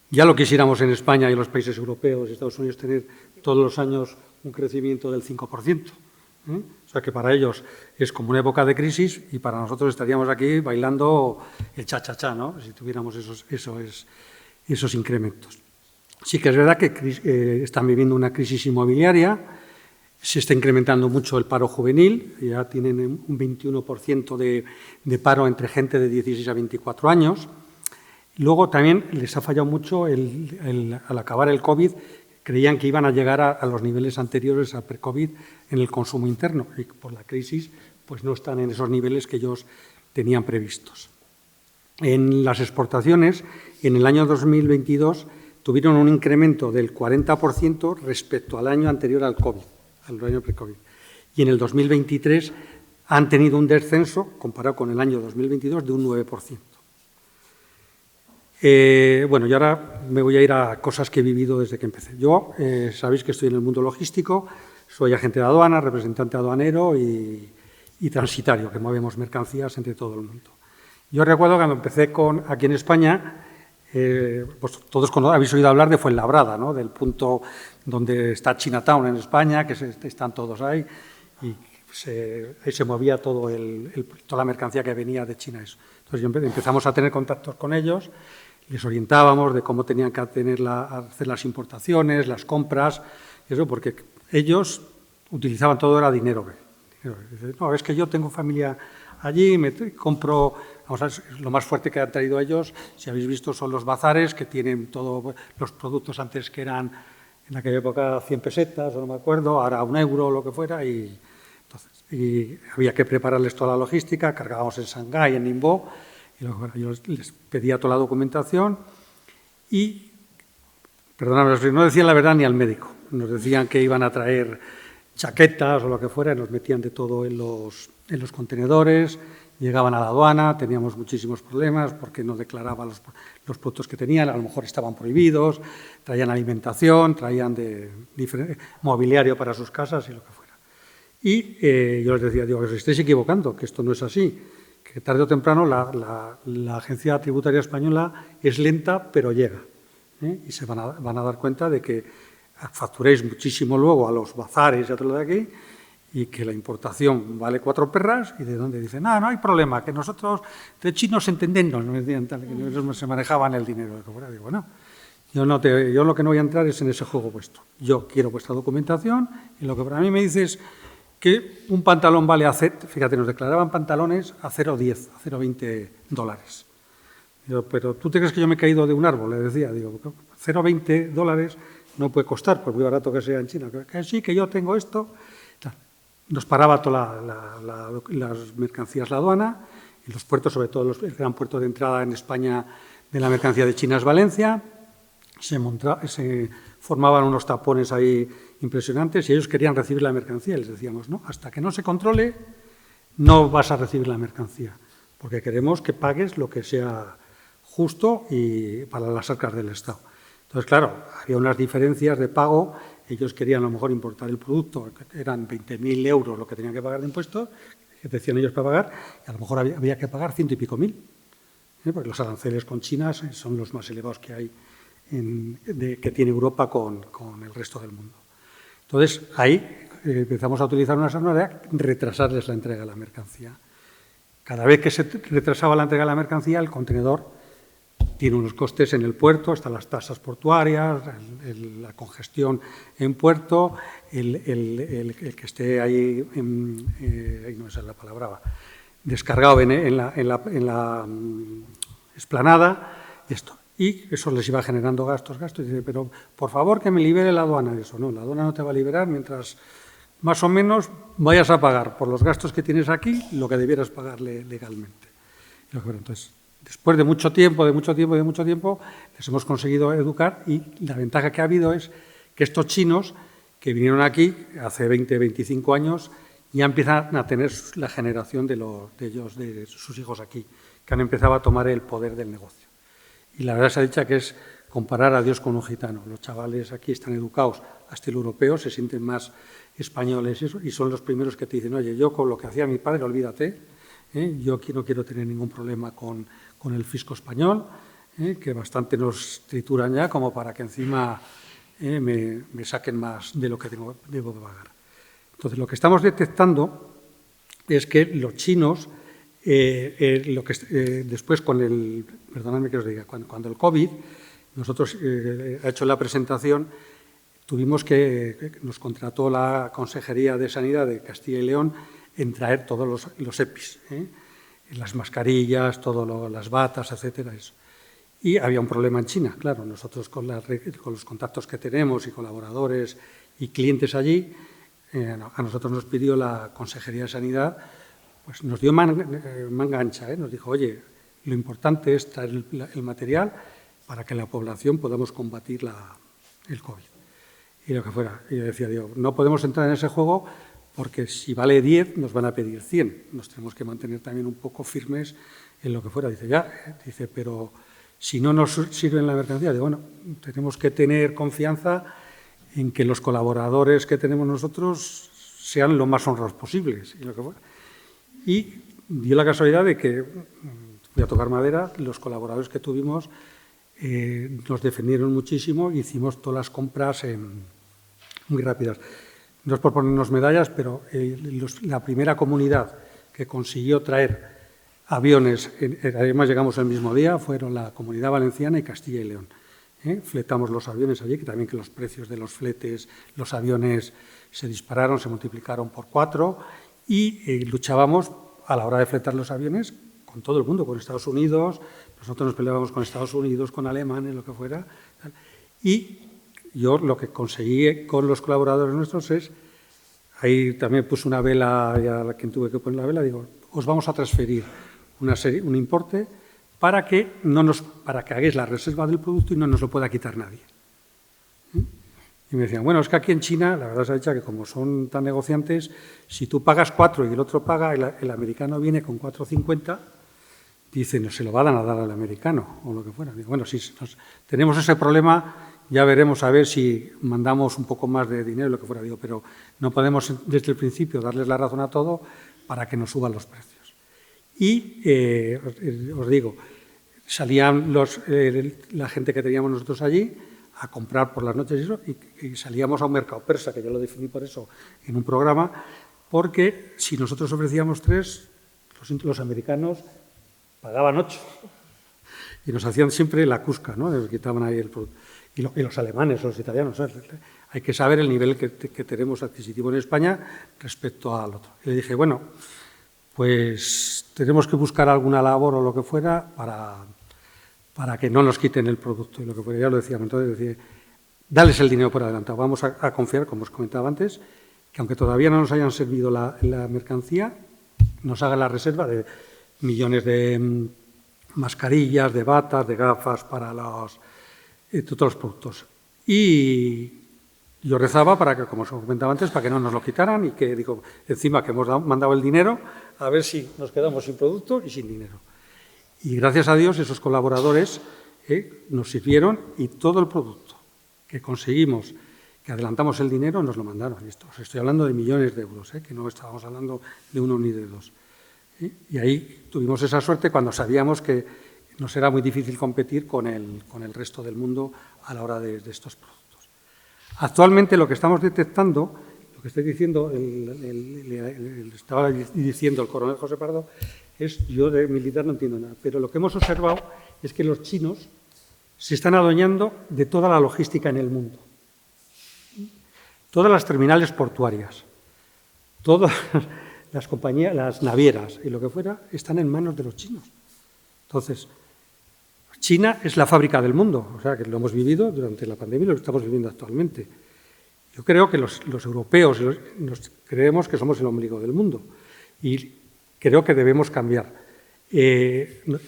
ya lo quisiéramos en España y en los países europeos y Estados Unidos tener todos los años un crecimiento del 5%. O sea que para ellos es como una época de crisis y para nosotros estaríamos aquí bailando el cha-cha-cha, ¿no? Si tuviéramos esos incrementos. Sí que es verdad que están viviendo una crisis inmobiliaria, se está incrementando mucho el paro juvenil, ya tienen un 21% de paro entre gente de 16 a 24 años. Luego también les ha fallado mucho al acabar el COVID, creían que iban a llegar a los niveles anteriores al pre-COVID en el consumo interno y por la crisis pues no están en esos niveles que ellos tenían previstos. En las exportaciones, en el año 2022, tuvieron un incremento del 40% respecto al año anterior al COVID, al año pre-COVID. Y en el 2023 han tenido un descenso, comparado con el año 2022, de un 9%. Bueno, y ahora me voy a ir a cosas que he vivido desde que empecé. Yo, sabéis que estoy en el mundo logístico, soy agente de aduana, representante aduanero y transitario, que movemos mercancías entre todo el mundo. Yo recuerdo cuando empecé aquí en España, pues todos habéis oído hablar de Fuenlabrada, ¿no? Del punto donde está Chinatown en España, que están todos ahí, y ahí se movía toda la mercancía que venía de China. Eso. Entonces empezamos a tener contactos con ellos, les orientábamos de cómo tenían que hacer las importaciones, las compras, eso porque ellos utilizaban todo, era dinero. No, es que yo tengo familia allí, me compro. Vamos a ver, lo más fuerte que han traído ellos, si habéis visto, son los bazares, que tienen todos los productos antes que eran, en aquella época, 100 pesetas, o no me acuerdo, ahora 1 euro o lo que fuera, y había que prepararles toda la logística, cargábamos en Shanghái, en Ningbo, y yo les pedía toda la documentación y, perdonadme, no decían la verdad ni al médico, nos decían que iban a traer chaquetas o lo que fuera, y nos metían de todo en los contenedores. Llegaban a la aduana, teníamos muchísimos problemas porque no declaraban los productos que tenían, a lo mejor estaban prohibidos, traían alimentación, traían mobiliario para sus casas y lo que fuera. Y yo les decía, digo, os estáis equivocando, que esto no es así, que tarde o temprano la Agencia Tributaria Española es lenta, pero llega. Y se van a dar cuenta de que facturéis muchísimo luego a los bazares y a todo lo de aquí, y que la importación vale 4 perras, y de donde dicen, no hay problema, que nosotros de chinos entendemos, me decían tal, que ellos se manejaban el dinero. Digo, bueno, yo lo que no voy a entrar es en ese juego vuestro. Yo quiero vuestra documentación, y lo que para mí me dices que un pantalón vale fíjate, nos declaraban pantalones a 0,10, a 0,20 dólares. Digo, pero ¿tú te crees que yo me he caído de un árbol? Le decía, digo, 0,20 dólares no puede costar, por muy barato que sea en China. Que sí, que yo tengo esto. Nos paraba todas las mercancías la aduana, en los puertos, sobre todo el gran puerto de entrada en España de la mercancía de China es Valencia, se formaban unos tapones ahí impresionantes y ellos querían recibir la mercancía. Y les decíamos, no, hasta que no se controle no vas a recibir la mercancía, porque queremos que pagues lo que sea justo y para las arcas del Estado. Entonces, claro, había unas diferencias de pago. Ellos querían a lo mejor importar el producto, que eran 20.000 euros lo que tenían que pagar de impuestos, que decían ellos para pagar, y a lo mejor había que pagar 100 y pico mil, porque los aranceles con China son los más elevados que hay, que tiene Europa con el resto del mundo. Entonces, ahí empezamos a utilizar una manera de retrasarles la entrega de la mercancía. Cada vez que se retrasaba la entrega de la mercancía, el contenedor tiene unos costes en el puerto, están las tasas portuarias, la congestión en puerto, el que esté ahí, no me sale la palabra, descargado en la explanada, esto. Y eso les iba generando gastos. Y dice, pero por favor que me libere la aduana de eso. No, la aduana no te va a liberar mientras más o menos vayas a pagar por los gastos que tienes aquí lo que debieras pagarle legalmente. Entonces, después de mucho tiempo, les hemos conseguido educar, y la ventaja que ha habido es que estos chinos que vinieron aquí hace 20, 25 años ya empiezan a tener la generación de sus hijos aquí, que han empezado a tomar el poder del negocio. Y la verdad se ha dicho que es comparar a Dios con un gitano. Los chavales aquí están educados a estilo europeo, se sienten más españoles y son los primeros que te dicen, oye, yo con lo que hacía mi padre, olvídate, yo aquí no quiero tener ningún problema con el fisco español, que bastante nos trituran ya como para que encima me saquen más de lo que debo de pagar. Entonces, lo que estamos detectando es que los chinos, después perdonadme que os diga, cuando el COVID, nosotros, ha hecho la presentación, nos contrató la Consejería de Sanidad de Castilla y León en traer todos los EPIs, las mascarillas, las batas, etcétera. Eso. Y había un problema en China, claro. Nosotros con los contactos que tenemos y colaboradores y clientes allí, a nosotros nos pidió la Consejería de Sanidad, pues nos dio manga ancha, nos dijo, oye, lo importante es traer el material para que la población podamos combatir el COVID. Y lo que fuera. Y yo decía, no podemos entrar en ese juego porque si vale 10 nos van a pedir 100. Nos tenemos que mantener también un poco firmes en lo que fuera. Dice, pero si no nos sirve la mercancía, bueno, tenemos que tener confianza en que los colaboradores que tenemos nosotros sean lo más honrados posibles. Y lo que fuera. Y dio la casualidad de que, voy a tocar madera, los colaboradores que tuvimos nos defendieron muchísimo y hicimos todas las compras muy rápidas. No es por ponernos medallas, pero la primera comunidad que consiguió traer aviones, además llegamos el mismo día, fueron la Comunidad Valenciana y Castilla y León. Fletamos los aviones allí, que también que los precios de los fletes, los aviones se dispararon, se multiplicaron por 4, y luchábamos a la hora de fletar los aviones con todo el mundo, con Estados Unidos. Nosotros nos peleábamos con Estados Unidos, con Alemania, lo que fuera. Y yo lo que conseguí con los colaboradores nuestros es, ahí también puse una vela, y a quien tuve que poner la vela, digo, os vamos a transferir un importe para que hagáis la reserva del producto y no nos lo pueda quitar nadie. Y me decían, bueno, es que aquí en China, la verdad se ha dicho que como son tan negociantes, si tú pagas 4 y el otro paga, el americano viene con 4,50, dice, no se lo van a dar al americano, o lo que fuera. Digo, bueno, si tenemos ese problema, ya veremos a ver si mandamos un poco más de dinero, lo que fuera. Digo, pero no podemos desde el principio darles la razón a todo para que nos suban los precios. Y os digo, salían la gente que teníamos nosotros allí a comprar por las noches y salíamos a un mercado persa, que yo lo definí por eso en un programa, porque si nosotros ofrecíamos 3, los americanos pagaban 8 y nos hacían siempre la cusca, ¿no? Nos quitaban ahí el producto. Y los alemanes, los italianos, ¿sabes? Hay que saber el nivel que tenemos adquisitivo en España respecto al otro. Y le dije, bueno, pues tenemos que buscar alguna labor o lo que fuera para que no nos quiten el producto. Y lo que fuera, ya lo decíamos, entonces decía, dales el dinero por adelantado. Vamos a confiar, como os comentaba antes, que aunque todavía no nos hayan servido la mercancía, nos hagan la reserva de millones de mascarillas, de batas, de gafas para todos los productos. Y yo rezaba para que, como os comentaba antes, para que no nos lo quitaran y que, digo, encima que hemos mandado el dinero, a ver si nos quedamos sin producto y sin dinero. Y gracias a Dios esos colaboradores nos sirvieron y todo el producto que conseguimos, que adelantamos el dinero, nos lo mandaron. Y os estoy hablando de millones de euros, que no estábamos hablando de 1 ni de 2. Y ahí tuvimos esa suerte cuando sabíamos que nos era muy difícil competir con el resto del mundo a la hora de estos productos. Actualmente lo que estamos detectando, lo que estoy diciendo, estaba diciendo el coronel José Pardo, yo de militar no entiendo nada, pero lo que hemos observado es que los chinos se están adueñando de toda la logística en el mundo. Todas las terminales portuarias, todas las compañías, las navieras y lo que fuera, están en manos de los chinos. Entonces, China es la fábrica del mundo, o sea, que lo hemos vivido durante la pandemia y lo estamos viviendo actualmente. Yo creo que los europeos nos creemos que somos el ombligo del mundo y creo que debemos cambiar.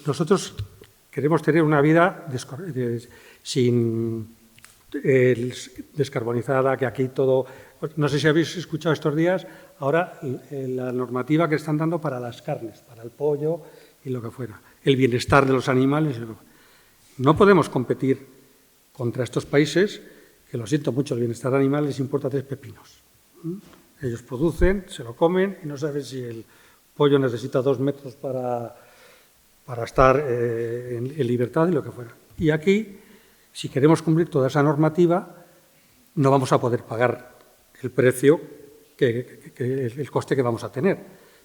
Nosotros queremos tener una vida descarbonizada, que aquí todo... No sé si habéis escuchado estos días, ahora la normativa que están dando para las carnes, para el pollo y lo que fuera, el bienestar de los animales. No podemos competir contra estos países, que lo siento mucho, el bienestar animal les importa 3 pepinos. Ellos producen, se lo comen y no saben si el pollo necesita 2 metros para estar en libertad y lo que fuera. Y aquí, si queremos cumplir toda esa normativa, no vamos a poder pagar el precio, el coste que vamos a tener.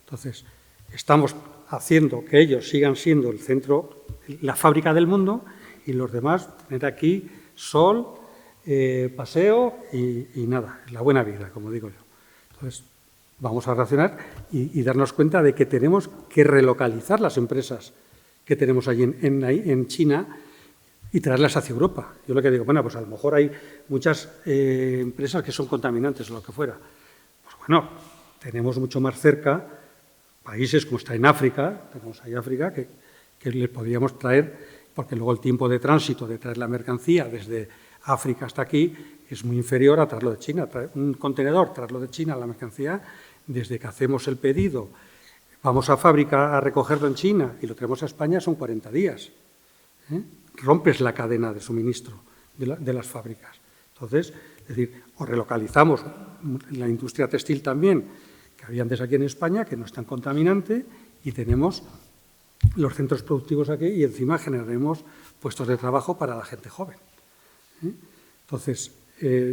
Entonces, estamos haciendo que ellos sigan siendo el centro, la fábrica del mundo, y los demás tener aquí sol, paseo y nada, la buena vida, como digo yo. Entonces, vamos a racionar y darnos cuenta de que tenemos que relocalizar las empresas que tenemos allí en China y traerlas hacia Europa. Yo lo que digo, bueno, pues a lo mejor hay muchas empresas que son contaminantes o lo que fuera. Pues bueno, tenemos mucho más cerca países como está en África, tenemos ahí África, que les podríamos traer, porque luego el tiempo de tránsito de traer la mercancía desde África hasta aquí es muy inferior a traerlo de China. Un contenedor, traerlo de China, la mercancía, desde que hacemos el pedido, vamos a fábrica a recogerlo en China y lo traemos a España, son 40 días. Rompes la cadena de suministro de las fábricas. Entonces, es decir, o relocalizamos la industria textil también, que había antes aquí en España, que no es tan contaminante, y tenemos los centros productivos aquí y encima generaremos puestos de trabajo para la gente joven. Entonces,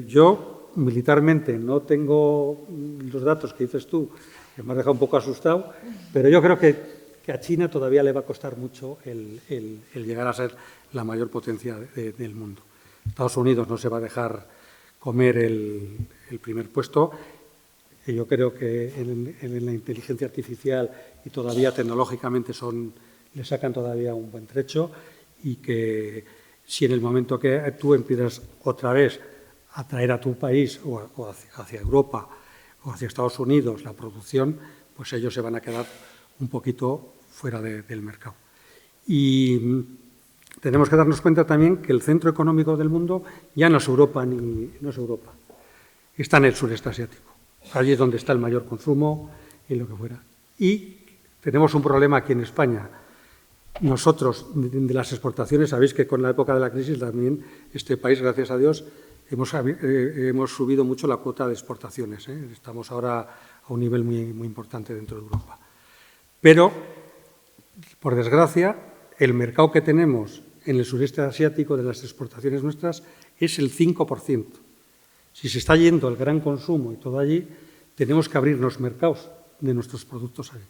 yo militarmente no tengo los datos que dices tú, que me has dejado un poco asustado, pero yo creo que a China todavía le va a costar mucho el llegar a ser la mayor potencia del mundo. Estados Unidos no se va a dejar comer el primer puesto. Yo creo que en la inteligencia artificial y todavía tecnológicamente le sacan todavía un buen trecho, y que si en el momento que tú empiezas otra vez a traer a tu país o hacia Europa o hacia Estados Unidos la producción, pues ellos se van a quedar un poquito fuera del mercado. Y tenemos que darnos cuenta también que el centro económico del mundo ya no es Europa, está en el sureste asiático. Allí es donde está el mayor consumo y lo que fuera. Y tenemos un problema aquí en España. Nosotros, de las exportaciones, sabéis que con la época de la crisis también este país, gracias a Dios, hemos subido mucho la cuota de exportaciones. Estamos ahora a un nivel muy, muy importante dentro de Europa. Pero por desgracia, el mercado que tenemos en el sureste asiático de las exportaciones nuestras es el 5%. Si se está yendo el gran consumo y todo allí, tenemos que abrirnos mercados de nuestros productos allí.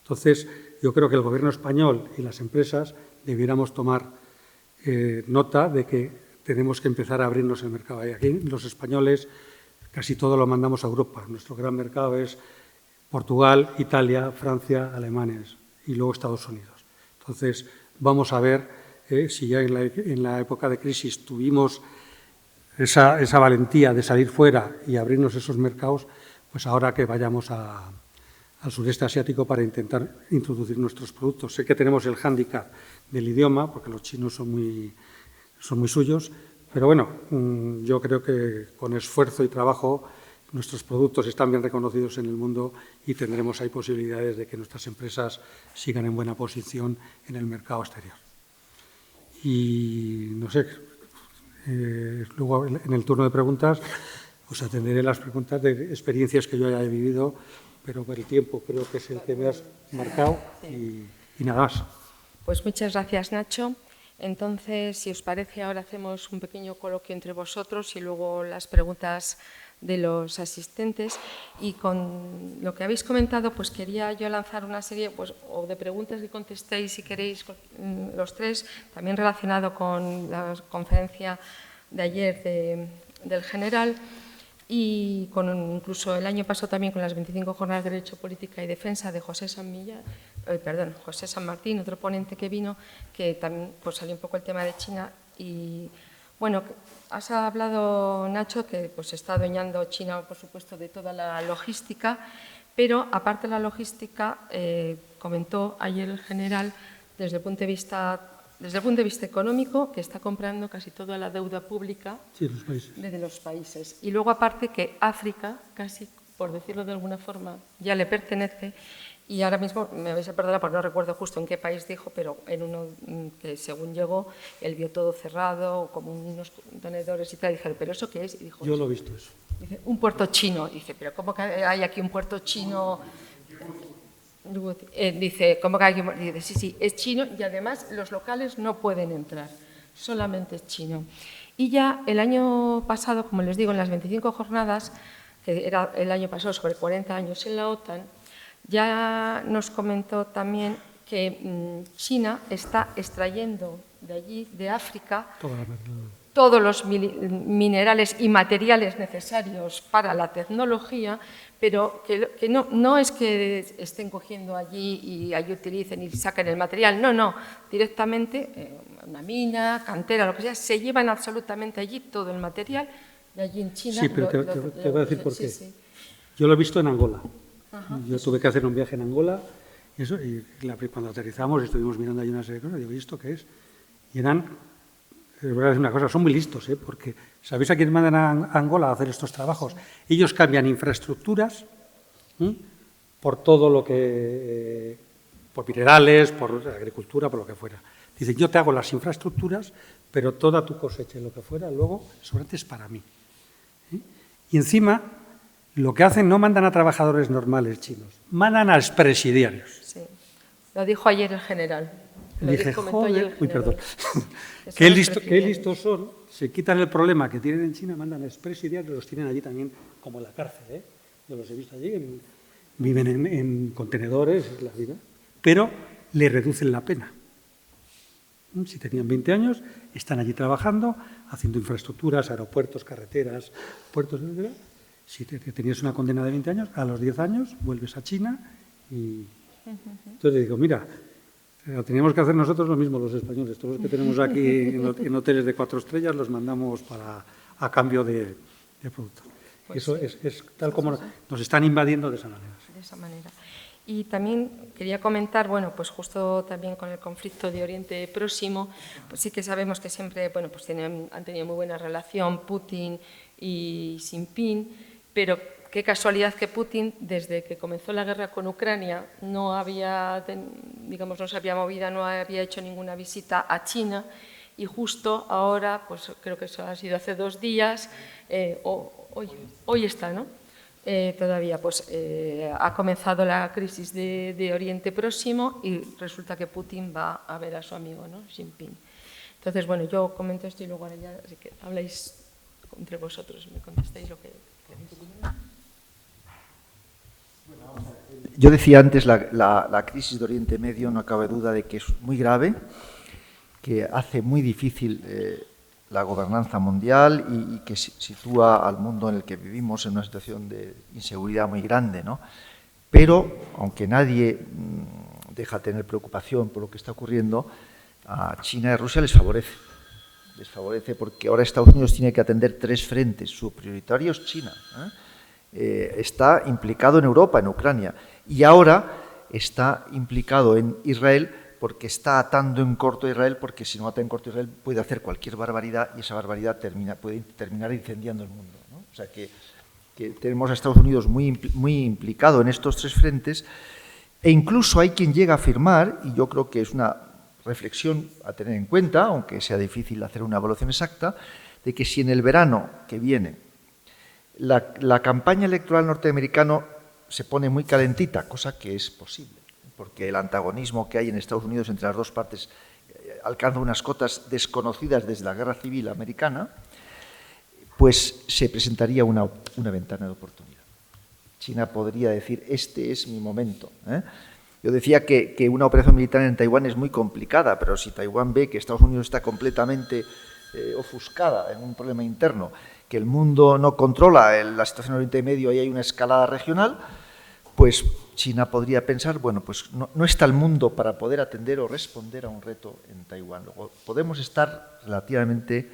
Entonces, yo creo que el Gobierno español y las empresas debiéramos tomar nota de que tenemos que empezar a abrirnos el mercado. Y aquí los españoles casi todo lo mandamos a Europa. Nuestro gran mercado es Portugal, Italia, Francia, Alemania y luego Estados Unidos. Entonces, vamos a ver si ya en la época de crisis tuvimos esa valentía de salir fuera y abrirnos esos mercados, pues ahora que vayamos al sureste asiático para intentar introducir nuestros productos. Sé que tenemos el hándicap del idioma, porque los chinos son muy suyos, pero bueno, yo creo que con esfuerzo y trabajo nuestros productos están bien reconocidos en el mundo y tendremos ahí posibilidades de que nuestras empresas sigan en buena posición en el mercado exterior. Y no sé, luego en el turno de preguntas os atenderé las preguntas de experiencias que yo haya vivido, pero por el tiempo creo que es el que me has marcado y nada más. Pues muchas gracias, Nacho. Entonces, si os parece, ahora hacemos un pequeño coloquio entre vosotros y luego las preguntas de los asistentes. Y con lo que habéis comentado, pues quería yo lanzar una serie o de preguntas que contestéis, si queréis, los tres, también relacionado con la conferencia de ayer del general y incluso el año pasado también con las 25 jornadas de Derecho, Política y Defensa de José San Martín, otro ponente que vino, que también pues, salió un poco el tema de China. Y bueno, has hablado, Nacho, que pues, está adueñando China, por supuesto, de toda la logística, pero aparte de la logística, comentó ayer el general desde el punto de vista económico, que está comprando casi toda la deuda pública de los países. Y luego, aparte, que África, casi por decirlo de alguna forma, ya le pertenece. Y ahora mismo, me vais a perdonar porque no recuerdo justo en qué país dijo, pero en uno que según llegó, él vio todo cerrado, como unos contenedores y tal. Y dije, ¿pero eso qué es? Y dijo, yo lo he visto eso. Dice, un puerto chino. Dice, ¿pero cómo que hay aquí un puerto chino? Dice, ¿cómo que hay aquí? Dice, sí, es chino y además los locales no pueden entrar, solamente es chino. Y ya el año pasado, como les digo, en las 25 jornadas, que era el año pasado sobre 40 años en la OTAN, ya nos comentó también que China está extrayendo de allí, de África, todos los minerales y materiales necesarios para la tecnología, pero que no es que estén cogiendo allí y allí utilicen y saquen el material, no, directamente una mina, cantera, lo que sea, se llevan absolutamente allí todo el material de allí en China. Sí, pero te voy a decir por qué. Sí. Yo lo he visto en Angola. Ajá, yo tuve que hacer un viaje en Angola y cuando aterrizamos estuvimos mirando ahí una serie de cosas y digo, ¿y esto qué es? Y eran, les voy a decir una cosa, son muy listos, porque ¿sabéis a quién mandan a Angola a hacer estos trabajos? Ellos cambian infraestructuras por todo lo que, por minerales, por agricultura, por lo que fuera. Dicen, yo te hago las infraestructuras, pero toda tu cosecha y lo que fuera, luego, sobrante es para mí. Y encima, lo que hacen, no mandan a trabajadores normales chinos, mandan a expresidiarios. Sí, lo dijo ayer el general. Dije, joder, perdón. Qué listos son, se quitan el problema que tienen en China, mandan a expresidiarios, los tienen allí también como en la cárcel. Yo los he visto allí, viven en contenedores, es la vida, pero le reducen la pena. Si tenían 20 años, están allí trabajando, haciendo infraestructuras, aeropuertos, carreteras, puertos, etc. Si tenías una condena de 20 años, a los 10 años vuelves a China y... Entonces le digo, mira, teníamos que hacer nosotros lo mismo los españoles. Todos los que tenemos aquí en hoteles de 4 estrellas los mandamos a cambio de productos. Pues eso sí, es tal como nos están invadiendo de esa manera. De esa manera. Y también quería comentar, bueno, pues justo también con el conflicto de Oriente Próximo, pues sí que sabemos que siempre, bueno, pues han tenido muy buena relación Putin y Xi Jinping, pero qué casualidad que Putin, desde que comenzó la guerra con Ucrania, no había, digamos, no se había movido, no había hecho ninguna visita a China y justo ahora, pues creo que eso ha sido hace 2 días, hoy está, ¿no? Todavía, pues ha comenzado la crisis de Oriente Próximo y resulta que Putin va a ver a su amigo, ¿no? Xi Jinping. Entonces, bueno, yo comento esto y luego ahora ya, así que habláis entre vosotros, me contestáis lo que queréis. Yo decía antes, la crisis de Oriente Medio no cabe duda de que es muy grave, que hace muy difícil la gobernanza mundial y que sitúa al mundo en el que vivimos en una situación de inseguridad muy grande, ¿no? Pero, aunque nadie deja de tener preocupación por lo que está ocurriendo, a China y a Rusia les favorece. Les favorece porque ahora Estados Unidos tiene que atender 3 frentes. Su prioritario es China. Está implicado en Europa, en Ucrania, y ahora está implicado en Israel porque está atando en corto a Israel, porque si no ata en corto a Israel puede hacer cualquier barbaridad y esa barbaridad puede terminar incendiando el mundo, ¿no? O sea que tenemos a Estados Unidos muy implicado en estos 3 frentes, e incluso hay quien llega a afirmar, y yo creo que es una reflexión a tener en cuenta, aunque sea difícil hacer una evaluación exacta, de que si en el verano que viene la campaña electoral norteamericana se pone muy calentita, cosa que es posible, porque el antagonismo que hay en Estados Unidos entre las dos partes alcanza unas cotas desconocidas desde la Guerra Civil Americana, pues se presentaría una ventana de oportunidad. China podría decir, este es mi momento. Yo decía que una operación militar en Taiwán es muy complicada, pero si Taiwán ve que Estados Unidos está completamente ofuscada en un problema interno, que el mundo no controla la situación en Oriente Medio y hay una escalada regional, pues China podría pensar, bueno, pues no está el mundo para poder atender o responder a un reto en Taiwán. Luego, podemos estar relativamente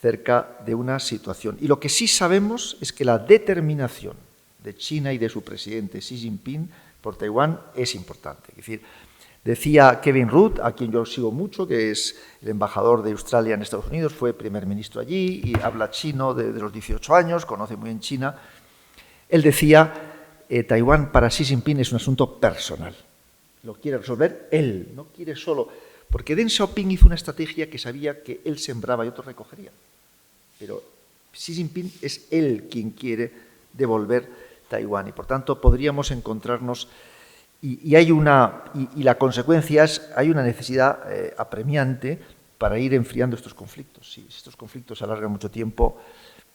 cerca de una situación. Y lo que sí sabemos es que la determinación de China y de su presidente Xi Jinping por Taiwán es importante. Es decir, decía Kevin Rudd, a quien yo sigo mucho, que es el embajador de Australia en Estados Unidos, fue primer ministro allí y habla chino desde los 18 años, conoce muy bien China. Él decía, Taiwán para Xi Jinping es un asunto personal. Lo quiere resolver él, no quiere solo... Porque Deng Xiaoping hizo una estrategia que sabía que él sembraba y otros recogerían. Pero Xi Jinping es él quien quiere devolver Taiwán y, por tanto, podríamos encontrarnos... Y la consecuencia es, hay una necesidad apremiante para ir enfriando estos conflictos. Si estos conflictos se alargan mucho tiempo,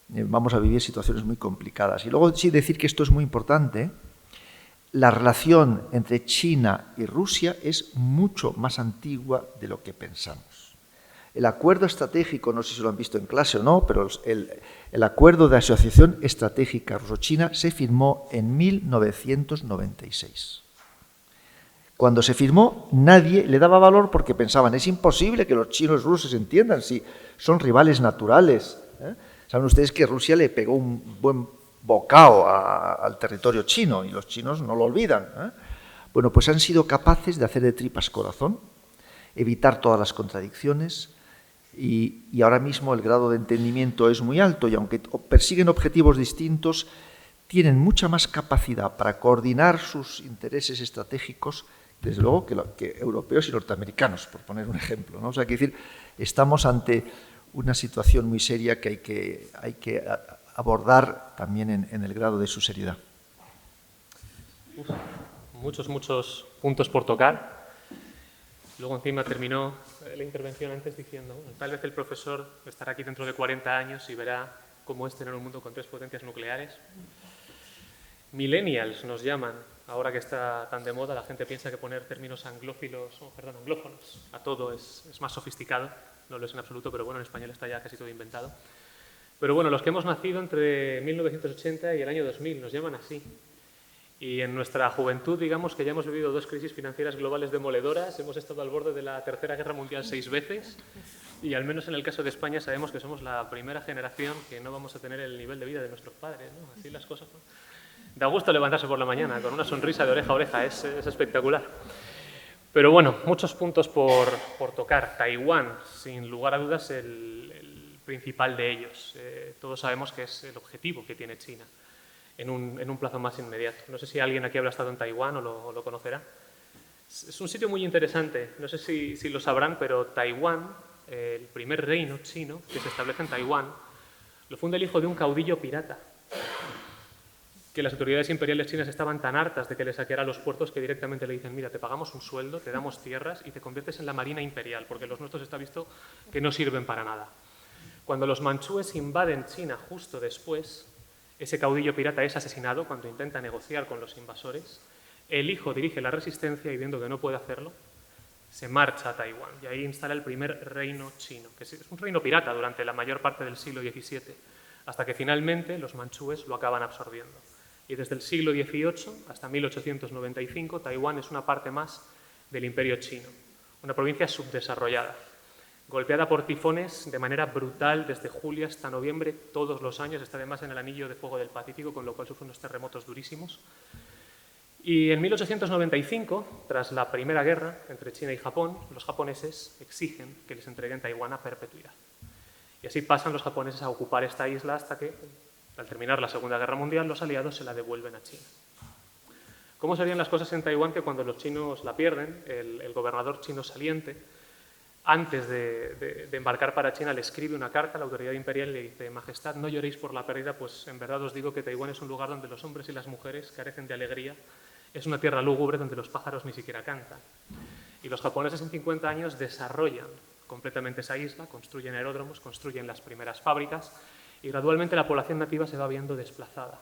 vamos a vivir situaciones muy complicadas. Y luego sí decir que esto es muy importante, la relación entre China y Rusia es mucho más antigua de lo que pensamos. El acuerdo estratégico, no sé si lo han visto en clase o no, pero el acuerdo de asociación estratégica ruso-china se firmó en 1996. Cuando se firmó, nadie le daba valor porque pensaban, es imposible que los chinos y los rusos se entiendan si son rivales naturales. Saben ustedes que Rusia le pegó un buen bocado al territorio chino y los chinos no lo olvidan. Bueno, pues han sido capaces de hacer de tripas corazón, evitar todas las contradicciones y ahora mismo el grado de entendimiento es muy alto y aunque persiguen objetivos distintos, tienen mucha más capacidad para coordinar sus intereses estratégicos, desde luego, que europeos y norteamericanos, por poner un ejemplo, ¿no? O sea, que decir, estamos ante una situación muy seria que hay que abordar también en el grado de su seriedad. Muchos puntos por tocar. Luego encima terminó la intervención antes diciendo, tal vez el profesor estará aquí dentro de 40 años y verá cómo es tener un mundo con 3 potencias nucleares. Millennials nos llaman, ahora que está tan de moda, la gente piensa que poner términos anglófonos a todo es más sofisticado, no lo es en absoluto, pero bueno, en español está ya casi todo inventado. Pero bueno, los que hemos nacido entre 1980 y el año 2000 nos llaman así. Y en nuestra juventud, digamos que ya hemos vivido 2 crisis financieras globales demoledoras, hemos estado al borde de la Tercera Guerra Mundial 6 veces y al menos en el caso de España sabemos que somos la primera generación que no vamos a tener el nivel de vida de nuestros padres, ¿no? Así las cosas, ¿no? Da gusto levantarse por la mañana con una sonrisa de oreja a oreja, es espectacular. Pero bueno, muchos puntos por tocar. Taiwán, sin lugar a dudas, el principal de ellos. Todos sabemos que es el objetivo que tiene China en un plazo más inmediato. No sé si alguien aquí habrá estado en Taiwán o lo conocerá. Es un sitio muy interesante, no sé si lo sabrán, pero Taiwán, el primer reino chino que se establece en Taiwán, lo funda el hijo de un caudillo pirata. que las autoridades imperiales chinas estaban tan hartas de que le saqueara los puertos que directamente le dicen: mira, te pagamos un sueldo, te damos tierras y te conviertes en la Marina Imperial, porque los nuestros está visto que no sirven para nada. Cuando los manchúes invaden China justo después, ese caudillo pirata es asesinado cuando intenta negociar con los invasores. El hijo dirige la resistencia y, viendo que no puede hacerlo, se marcha a Taiwán y ahí instala el primer reino chino, que es un reino pirata durante la mayor parte del siglo XVII, hasta que finalmente los manchúes lo acaban absorbiendo. Y desde el siglo XVIII hasta 1895, Taiwán es una parte más del Imperio chino, una provincia subdesarrollada, golpeada por tifones de manera brutal desde julio hasta noviembre todos los años. Está además en el anillo de fuego del Pacífico, con lo cual sufre unos terremotos durísimos. Y en 1895, tras la Primera Guerra entre China y Japón, los japoneses exigen que les entreguen Taiwán a perpetuidad. Y así pasan los japoneses a ocupar esta isla hasta que, al terminar la Segunda Guerra Mundial, los aliados se la devuelven a China. ¿Cómo serían las cosas en Taiwán que cuando los chinos la pierden, el gobernador chino saliente, antes de embarcar para China, le escribe una carta a la autoridad imperial y le dice: Majestad, no lloréis por la pérdida, pues en verdad os digo que Taiwán es un lugar donde los hombres y las mujeres carecen de alegría, es una tierra lúgubre donde los pájaros ni siquiera cantan. Y los japoneses en 50 años desarrollan completamente esa isla, construyen aeródromos, construyen las primeras fábricas y gradualmente la población nativa se va viendo desplazada.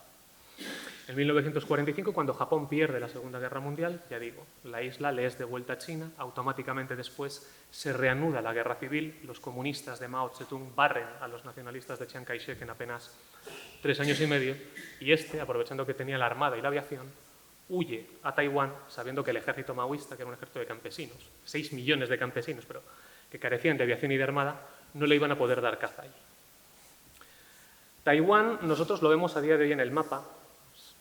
En 1945, cuando Japón pierde la Segunda Guerra Mundial, ya digo, la isla le es devuelta a China, automáticamente después se reanuda la guerra civil, los comunistas de Mao Zedong barren a los nacionalistas de Chiang Kai-shek en apenas 3 años y medio, y aprovechando que tenía la armada y la aviación, huye a Taiwán sabiendo que el ejército maoísta, que era un ejército de campesinos, 6 millones de campesinos, pero que carecían de aviación y de armada, no le iban a poder dar caza allí. Taiwán, nosotros lo vemos a día de hoy en el mapa,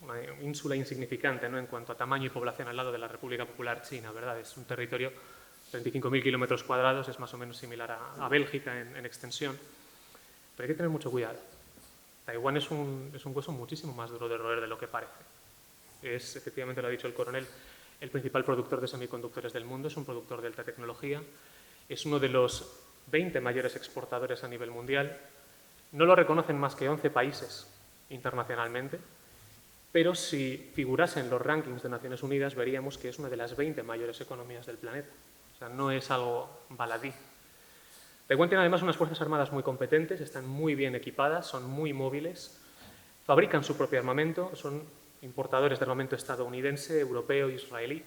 una ínsula insignificante, ¿no?, en cuanto a tamaño y población al lado de la República Popular China, ¿verdad? Es un territorio de 35.000 kilómetros cuadrados, es más o menos similar a Bélgica en extensión, pero hay que tener mucho cuidado. Taiwán es un hueso muchísimo más duro de roer de lo que parece. Es, efectivamente lo ha dicho el coronel, el principal productor de semiconductores del mundo, es un productor de alta tecnología, es uno de los 20 mayores exportadores a nivel mundial. No lo reconocen más que 11 países internacionalmente, pero si figurase en los rankings de Naciones Unidas veríamos que es una de las 20 mayores economías del planeta. O sea, no es algo baladí. Taiwán tiene además unas fuerzas armadas muy competentes, están muy bien equipadas, son muy móviles, fabrican su propio armamento, son importadores de armamento estadounidense, europeo e israelí.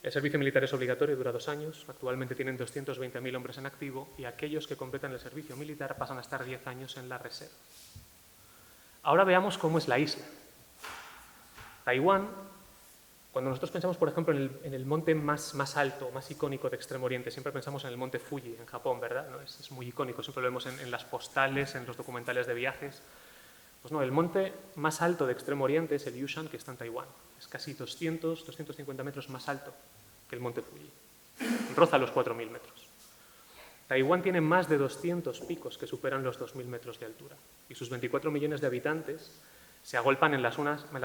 El servicio militar es obligatorio, dura 2 años. Actualmente tienen 220.000 hombres en activo y aquellos que completan el servicio militar pasan a estar 10 años en la reserva. Ahora veamos cómo es la isla. Taiwán, cuando nosotros pensamos, por ejemplo, en el monte más alto, más icónico de Extremo Oriente, siempre pensamos en el monte Fuji, en Japón, ¿verdad? ¿No? Es muy icónico, siempre lo vemos en las postales, en los documentales de viajes. Pues no, el monte más alto de Extremo Oriente es el Yushan, que está en Taiwán. Es casi 250 metros más alto que el monte Fuji. Roza los 4.000 metros. Taiwán tiene más de 200 picos que superan los 2.000 metros de altura. Y sus 24 millones de habitantes se agolpan en las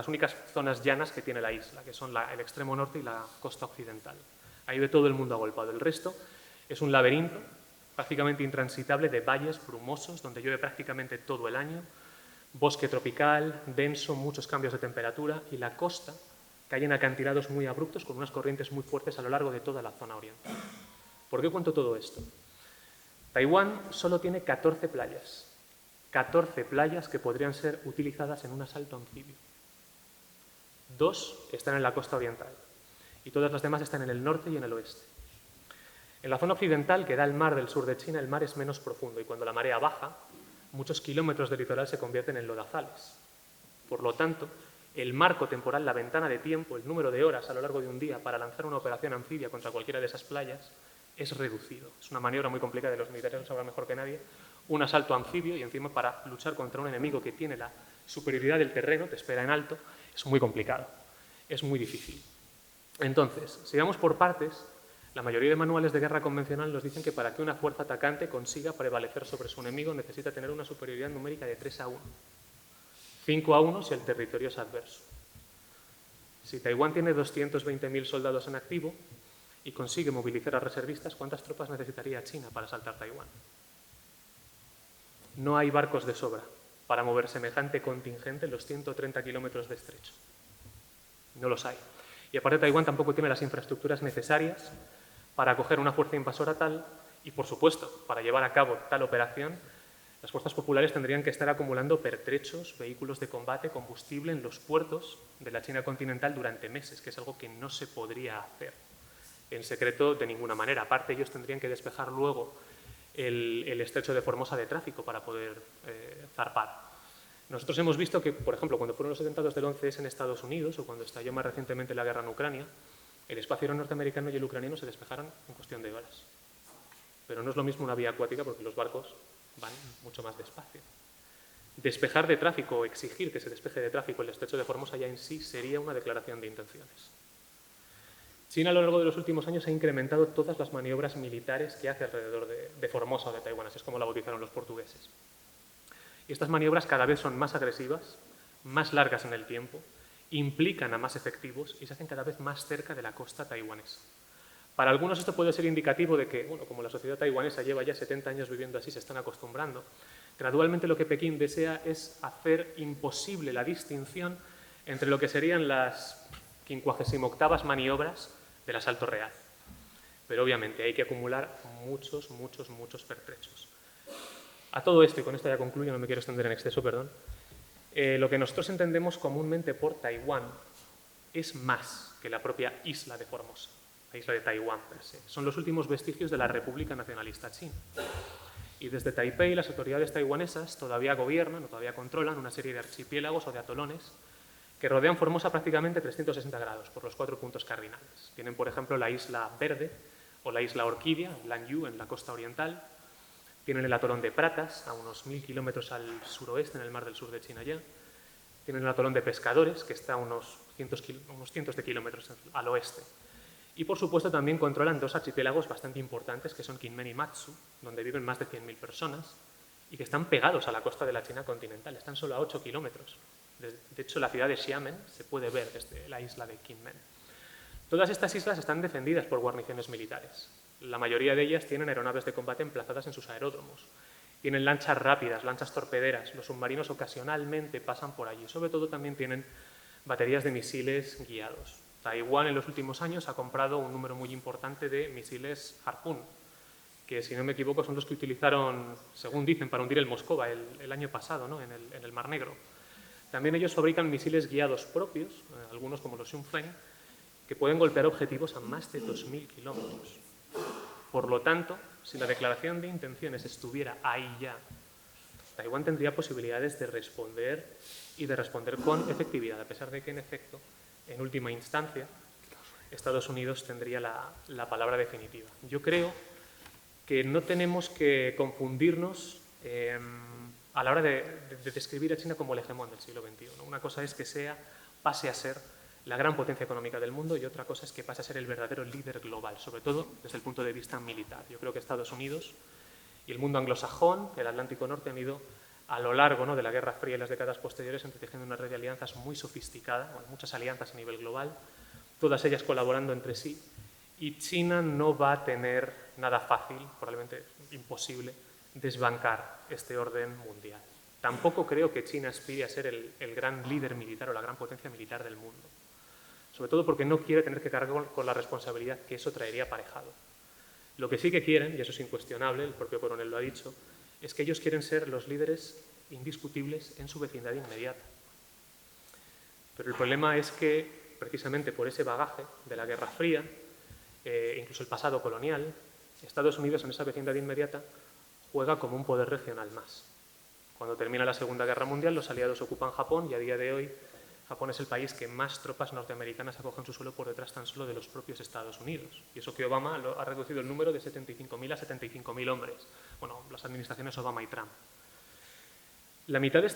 únicas zonas llanas que tiene la isla, que son el extremo norte y la costa occidental. Ahí ve todo el mundo agolpado. El resto es un laberinto prácticamente intransitable de valles brumosos, donde llueve prácticamente todo el año, bosque tropical, denso, muchos cambios de temperatura, y la costa cae en acantilados muy abruptos con unas corrientes muy fuertes a lo largo de toda la zona oriental. ¿Por qué cuento todo esto? Taiwán solo tiene 14 playas. 14 playas que podrían ser utilizadas en un asalto anfibio. 2 están en la costa oriental y todas las demás están en el norte y en el oeste. En la zona occidental, que da al mar del sur de China, el mar es menos profundo y cuando la marea baja, muchos kilómetros de litoral se convierten en lodazales. Por lo tanto, el marco temporal, la ventana de tiempo, el número de horas a lo largo de un día para lanzar una operación anfibia contra cualquiera de esas playas es reducido. Es una maniobra muy complicada, de los militares lo sabrán mejor que nadie. Un asalto anfibio y encima para luchar contra un enemigo que tiene la superioridad del terreno, te espera en alto, es muy complicado, es muy difícil. Entonces, si vamos por partes, la mayoría de manuales de guerra convencional nos dicen que para que una fuerza atacante consiga prevalecer sobre su enemigo necesita tener una superioridad numérica de 3-1. 5-1 si el territorio es adverso. Si Taiwán tiene 220.000 soldados en activo y consigue movilizar a reservistas, ¿cuántas tropas necesitaría China para asaltar Taiwán? No hay barcos de sobra. para mover semejante contingente en los 130 kilómetros de estrecho. No los hay. Y aparte Taiwán tampoco tiene las infraestructuras necesarias para acoger una fuerza invasora tal y, por supuesto, para llevar a cabo tal operación, las fuerzas populares tendrían que estar acumulando pertrechos, vehículos de combate, combustible en los puertos de la China continental durante meses, que es algo que no se podría hacer en secreto de ninguna manera. Aparte, ellos tendrían que despejar luego el estrecho de Formosa de tráfico para poder zarpar. Nosotros hemos visto que, por ejemplo, cuando fueron los atentados del 11S en Estados Unidos o cuando estalló más recientemente la guerra en Ucrania, el espacio aéreo norteamericano y el ucraniano se despejaron en cuestión de horas. Pero no es lo mismo una vía acuática porque los barcos van mucho más despacio. Despejar de tráfico o exigir que se despeje de tráfico el estrecho de Formosa ya en sí sería una declaración de intenciones. China a lo largo de los últimos años ha incrementado todas las maniobras militares que hace alrededor de Formosa o de Taiwán, así es como la bautizaron los portugueses. Y estas maniobras cada vez son más agresivas, más largas en el tiempo, implican a más efectivos y se hacen cada vez más cerca de la costa taiwanesa. Para algunos esto puede ser indicativo de que, bueno, como la sociedad taiwanesa lleva ya 70 años viviendo así, se están acostumbrando. Gradualmente lo que Pekín desea es hacer imposible la distinción entre lo que serían las 58ª maniobras del asalto real. Pero obviamente hay que acumular muchos pertrechos. A todo esto, y con esto ya concluyo, no me quiero extender en exceso, perdón, lo que nosotros entendemos comúnmente por Taiwán es más que la propia isla de Formosa, la isla de Taiwán per se. Son los últimos vestigios de la República Nacionalista China. Y desde Taipei las autoridades taiwanesas todavía gobiernan o todavía controlan una serie de archipiélagos o de atolones que rodean Formosa prácticamente 360 grados por los 4 puntos cardinales. Tienen, por ejemplo, la isla Verde o la isla Orquídea, Lanyu, en la costa oriental. Tienen el atolón de Pratas, a unos 1000 kilómetros al suroeste, en el mar del sur de China ya. Tienen el atolón de Pescadores, que está a unos cientos de kilómetros al oeste. Y, por supuesto, también controlan 2 archipiélagos bastante importantes, que son Kinmen y Matsu, donde viven más de 100.000 personas y que están pegados a la costa de la China continental. Están solo a 8 kilómetros. De hecho, la ciudad de Xiamen se puede ver desde la isla de Kinmen. Todas estas islas están defendidas por guarniciones militares. La mayoría de ellas tienen aeronaves de combate emplazadas en sus aeródromos. Tienen lanchas rápidas, lanchas torpederas. Los submarinos ocasionalmente pasan por allí. Sobre todo también tienen baterías de misiles guiados. Taiwán en los últimos años ha comprado un número muy importante de misiles Harpoon, que, si no me equivoco, son los que utilizaron, según dicen, para hundir el Moscova el año pasado, ¿no? en el Mar Negro. También ellos fabrican misiles guiados propios, algunos como los Xunfeng, que pueden golpear objetivos a más de 2000 kilómetros. Por lo tanto, si la declaración de intenciones estuviera ahí ya, Taiwán tendría posibilidades de responder y de responder con efectividad, a pesar de que, en efecto, en última instancia, Estados Unidos tendría la palabra definitiva. Yo creo que no tenemos que confundirnos a la hora de describir a China como el hegemón del siglo XXI. Una cosa es que pase a ser la gran potencia económica del mundo y otra cosa es que pase a ser el verdadero líder global, sobre todo desde el punto de vista militar. Yo creo que Estados Unidos y el mundo anglosajón, el Atlántico Norte, han ido a lo largo, ¿no?, de la Guerra Fría y las décadas posteriores entretejiendo una red de alianzas muy sofisticada, muchas alianzas a nivel global, todas ellas colaborando entre sí, y China no va a tener nada fácil, probablemente imposible, desbancar este orden mundial. Tampoco creo que China aspire a ser el gran líder militar o la gran potencia militar del mundo, sobre todo porque no quiere tener que cargar con la responsabilidad que eso traería aparejado. Lo que sí que quieren, y eso es incuestionable, el propio coronel lo ha dicho, es que ellos quieren ser los líderes indiscutibles en su vecindad inmediata. Pero el problema es que, precisamente por ese bagaje de la Guerra Fría, incluso el pasado colonial, Estados Unidos en esa vecindad inmediata juega como un poder regional más. Cuando termina la Segunda Guerra Mundial, los aliados ocupan Japón y a día de hoy Japón es el país que más tropas norteamericanas acoge en su suelo por detrás tan solo de los propios Estados Unidos. Y eso que Obama ha reducido el número de 75.000 a 75.000 hombres. Bueno, las administraciones Obama y Trump. La mitad de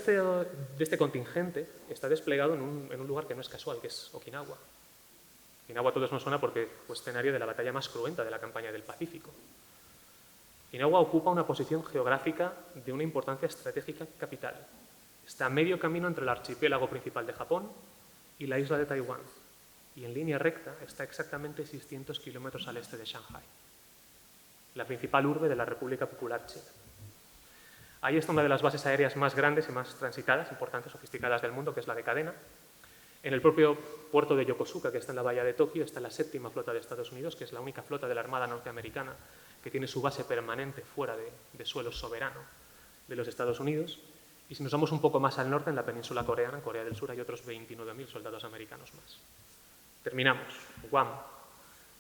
este contingente está desplegado en un lugar que no es casual, que es Okinawa. Okinawa a todos nos suena porque fue escenario de la batalla más cruenta de la campaña del Pacífico. Okinawa ocupa una posición geográfica de una importancia estratégica capital. Está a medio camino entre el archipiélago principal de Japón y la isla de Taiwán. Y en línea recta está exactamente 600 kilómetros al este de Shanghái, la principal urbe de la República Popular China. Ahí está una de las bases aéreas más grandes y más transitadas, importantes, sofisticadas del mundo, que es la de Cadena. En el propio puerto de Yokosuka, que está en la bahía de Tokio, está la 7ª flota de Estados Unidos, que es la única flota de la Armada norteamericana que tiene su base permanente fuera de suelo soberano de los Estados Unidos. Y si nos vamos un poco más al norte, en la península coreana, en Corea del Sur, hay otros 29.000 soldados americanos más. Terminamos. Guam,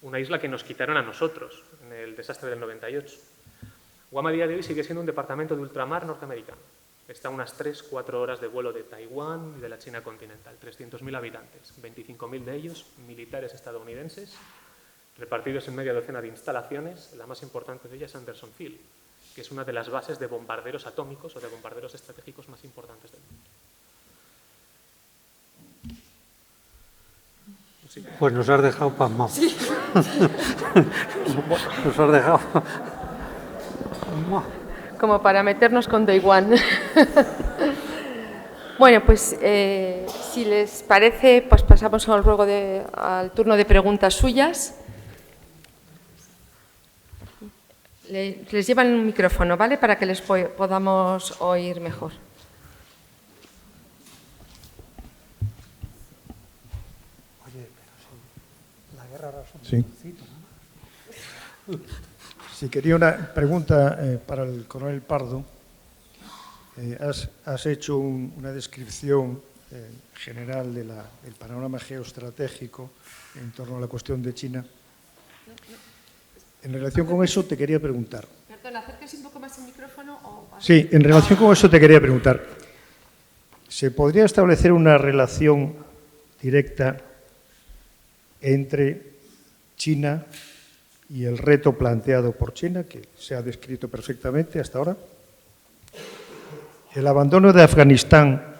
una isla que nos quitaron a nosotros en el desastre del 98. Guam a día de hoy sigue siendo un departamento de ultramar norteamericano. Está a unas 3-4 horas de vuelo de Taiwán y de la China continental. 300.000 habitantes, 25.000 de ellos militares estadounidenses, repartidos en media docena de instalaciones. La más importante de ellas es Anderson Field, que es una de las bases de bombarderos atómicos o de bombarderos estratégicos más importantes del mundo. Sí. Pues nos has dejado pasmados. Sí. Nos has dejado... Como para meternos con Taiwán. Bueno, pues si les parece, pues pasamos al turno de preguntas suyas. Les llevan un micrófono, ¿vale? Para que les podamos oír mejor. Sí. Sí, quería una pregunta para el coronel Pardo. Has hecho una descripción general del panorama geoestratégico en torno a la cuestión de China. En relación con eso te quería preguntar. Perdón, acérquese un poco más el micrófono. Sí, en relación con eso te quería preguntar. ¿Se podría establecer una relación directa entre China y el reto planteado por China, que se ha descrito perfectamente hasta ahora? El abandono de Afganistán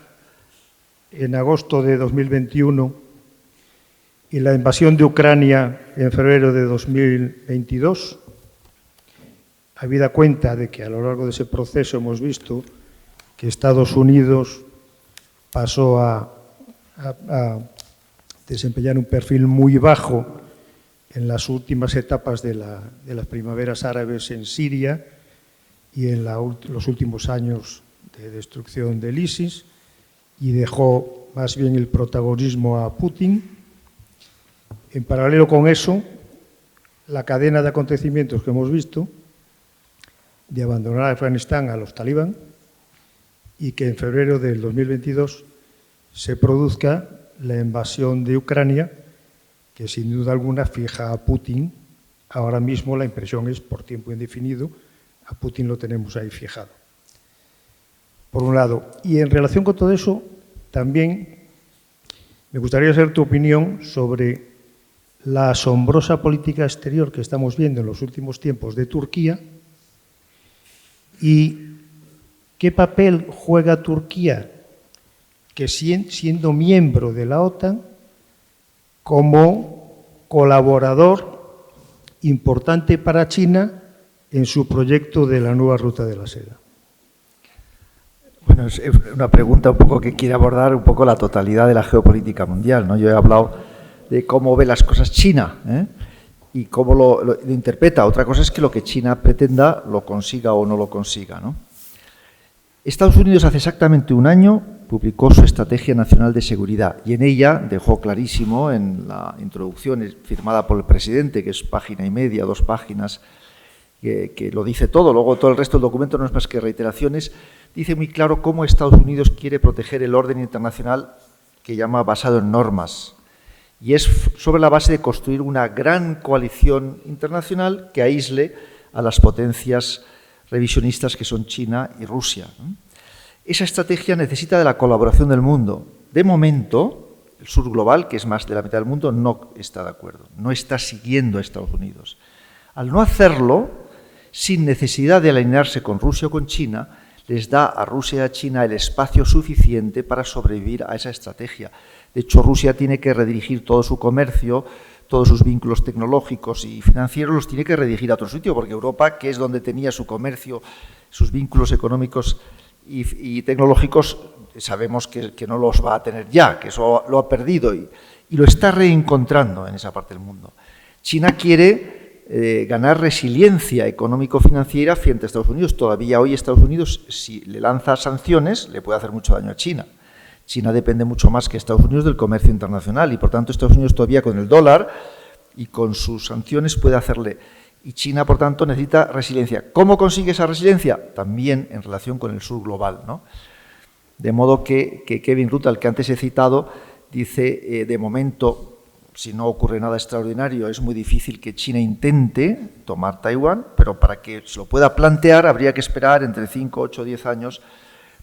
en agosto de 2021 y la invasión de Ucrania en febrero de 2022, habida cuenta de que a lo largo de ese proceso hemos visto que Estados Unidos pasó a desempeñar un perfil muy bajo en las últimas etapas de las primaveras árabes en Siria y en los últimos años de destrucción del ISIS, y dejó más bien el protagonismo a Putin. En paralelo con eso, la cadena de acontecimientos que hemos visto de abandonar Afganistán a los talibán y que en febrero del 2022 se produzca la invasión de Ucrania, que sin duda alguna fija a Putin. Ahora mismo la impresión es por tiempo indefinido, a Putin lo tenemos ahí fijado. Por un lado. Y en relación con todo eso, también me gustaría saber tu opinión sobre la asombrosa política exterior que estamos viendo en los últimos tiempos de Turquía y qué papel juega Turquía, que siendo miembro de la OTAN, como colaborador importante para China en su proyecto de la nueva ruta de la seda. Bueno, es una pregunta un poco que quiere abordar un poco la totalidad de la geopolítica mundial, ¿no? Yo he hablado de cómo ve las cosas China, y cómo lo interpreta. Otra cosa es que lo que China pretenda lo consiga o no lo consiga, ¿no? Estados Unidos hace exactamente un año publicó su Estrategia Nacional de Seguridad y en ella dejó clarísimo en la introducción firmada por el presidente, que es página y media, 2 páginas, que lo dice todo, luego todo el resto del documento no es más que reiteraciones, dice muy claro cómo Estados Unidos quiere proteger el orden internacional que llama basado en normas. Y es sobre la base de construir una gran coalición internacional que aísle a las potencias revisionistas que son China y Rusia. Esa estrategia necesita de la colaboración del mundo. De momento, el sur global, que es más de la mitad del mundo, no está de acuerdo, no está siguiendo a Estados Unidos. Al no hacerlo, sin necesidad de alinearse con Rusia o con China, les da a Rusia y a China el espacio suficiente para sobrevivir a esa estrategia. De hecho, Rusia tiene que redirigir todo su comercio, todos sus vínculos tecnológicos y financieros los tiene que redirigir a otro sitio, porque Europa, que es donde tenía su comercio, sus vínculos económicos y tecnológicos, sabemos que no los va a tener ya, que eso lo ha perdido y lo está reencontrando en esa parte del mundo. China quiere ganar resiliencia económico-financiera frente a Estados Unidos. Todavía hoy Estados Unidos, si le lanza sanciones, le puede hacer mucho daño a China. China depende mucho más que Estados Unidos del comercio internacional y, por tanto, Estados Unidos todavía con el dólar y con sus sanciones puede hacerle. Y China, por tanto, necesita resiliencia. ¿Cómo consigue esa resiliencia? También en relación con el sur global, ¿no? De modo que Kevin Rudd, al que antes he citado, dice, de momento, si no ocurre nada extraordinario, es muy difícil que China intente tomar Taiwán, pero para que se lo pueda plantear habría que esperar entre 5, 8, 10 años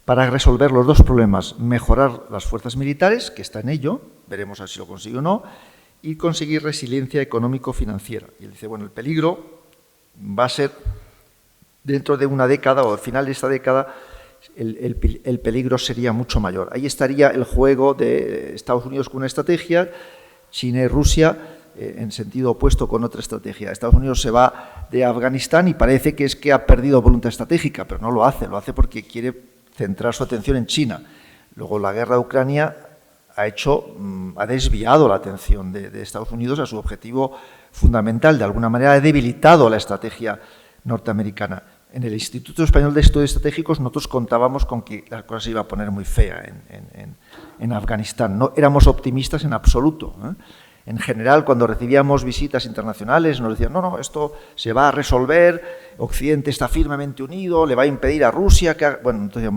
para resolver los dos problemas: mejorar las fuerzas militares, que está en ello, veremos a ver si lo consigue o no, y conseguir resiliencia económico-financiera. Y él dice, bueno, el peligro va a ser dentro de una década o al final de esta década, el peligro sería mucho mayor. Ahí estaría el juego de Estados Unidos con una estrategia, China y Rusia en sentido opuesto con otra estrategia. Estados Unidos se va de Afganistán y parece que es que ha perdido voluntad estratégica, pero no lo hace porque quiere centrar su atención en China. Luego la guerra de Ucrania ha desviado la atención de Estados Unidos a su objetivo fundamental, de alguna manera ha debilitado la estrategia norteamericana. En el Instituto Español de Estudios Estratégicos nosotros contábamos con que la cosa se iba a poner muy fea en Afganistán. No éramos optimistas en absoluto, ¿eh? En general, cuando recibíamos visitas internacionales, nos decían, no, esto se va a resolver, Occidente está firmemente unido, le va a impedir a Rusia que haga... Bueno, entonces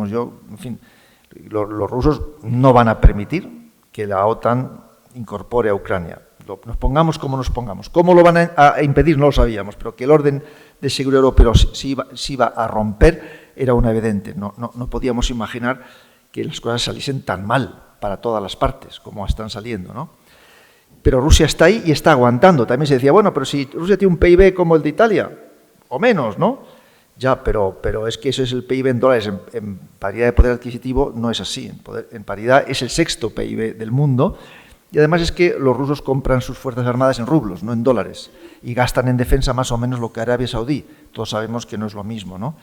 los rusos no van a permitir que la OTAN incorpore a Ucrania. Nos pongamos como nos pongamos. ¿Cómo lo van a impedir? No lo sabíamos, pero que el orden de seguridad europeo se iba a romper era una evidente. No podíamos imaginar que las cosas saliesen tan mal para todas las partes como están saliendo, ¿no? Pero Rusia está ahí y está aguantando. También se decía, bueno, pero si Rusia tiene un PIB como el de Italia, o menos, ¿no? Ya, pero es que eso es el PIB en dólares. En paridad de poder adquisitivo no es así. En paridad es el 6º PIB del mundo. Y además es que los rusos compran sus fuerzas armadas en rublos, no en dólares. Y gastan en defensa más o menos lo que Arabia Saudí. Todos sabemos que no es lo mismo, ¿no?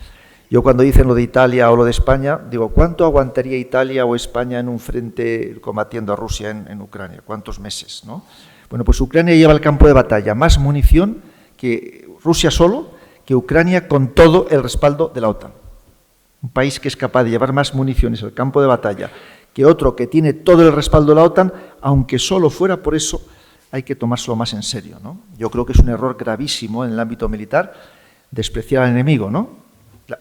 Yo cuando dicen lo de Italia o lo de España, digo, ¿cuánto aguantaría Italia o España en un frente combatiendo a Rusia en Ucrania? ¿Cuántos meses, no? Bueno, pues Ucrania lleva al campo de batalla más munición que Rusia solo, que Ucrania con todo el respaldo de la OTAN. Un país que es capaz de llevar más municiones al campo de batalla que otro que tiene todo el respaldo de la OTAN, aunque solo fuera por eso, hay que tomárselo más en serio, ¿no? Yo creo que es un error gravísimo en el ámbito militar despreciar al enemigo, ¿no?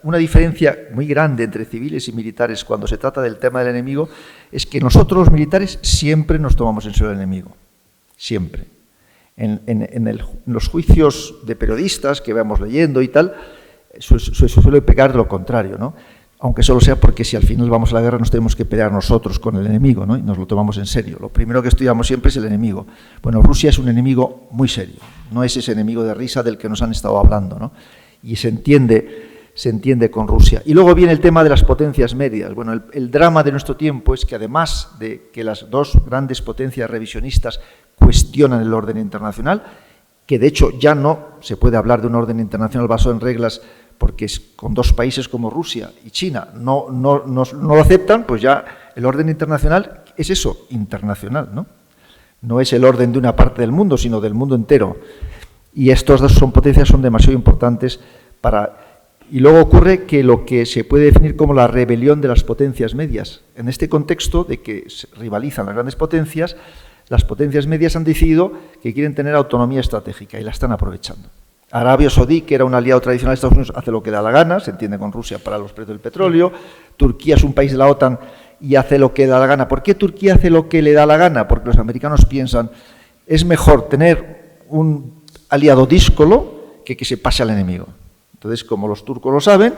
Una diferencia muy grande entre civiles y militares cuando se trata del tema del enemigo es que nosotros los militares siempre nos tomamos en serio al enemigo, siempre. En los juicios de periodistas que vamos leyendo y tal, suele pecar de lo contrario, ¿no? Aunque solo sea porque si al final vamos a la guerra nos tenemos que pelear nosotros con el enemigo, ¿no? Y nos lo tomamos en serio. Lo primero que estudiamos siempre es el enemigo. Bueno, Rusia es un enemigo muy serio, no es ese enemigo de risa del que nos han estado hablando, ¿no? Y se entiende con Rusia. Y luego viene el tema de las potencias medias. Bueno, el drama de nuestro tiempo es que además de que las dos grandes potencias revisionistas cuestionan el orden internacional, que de hecho ya no se puede hablar de un orden internacional basado en reglas porque con dos países como Rusia y China no lo aceptan, pues ya el orden internacional es eso, internacional, ¿no? No es el orden de una parte del mundo, sino del mundo entero. Y estas dos potencias son demasiado importantes para... Y luego ocurre que lo que se puede definir como la rebelión de las potencias medias. En este contexto de que rivalizan las grandes potencias, las potencias medias han decidido que quieren tener autonomía estratégica y la están aprovechando. Arabia Saudí, que era un aliado tradicional de Estados Unidos, hace lo que da la gana, se entiende con Rusia para los precios del petróleo. Turquía es un país de la OTAN y hace lo que da la gana. ¿Por qué Turquía hace lo que le da la gana? Porque los americanos piensan, es mejor tener un aliado díscolo que se pase al enemigo. Entonces, como los turcos lo saben,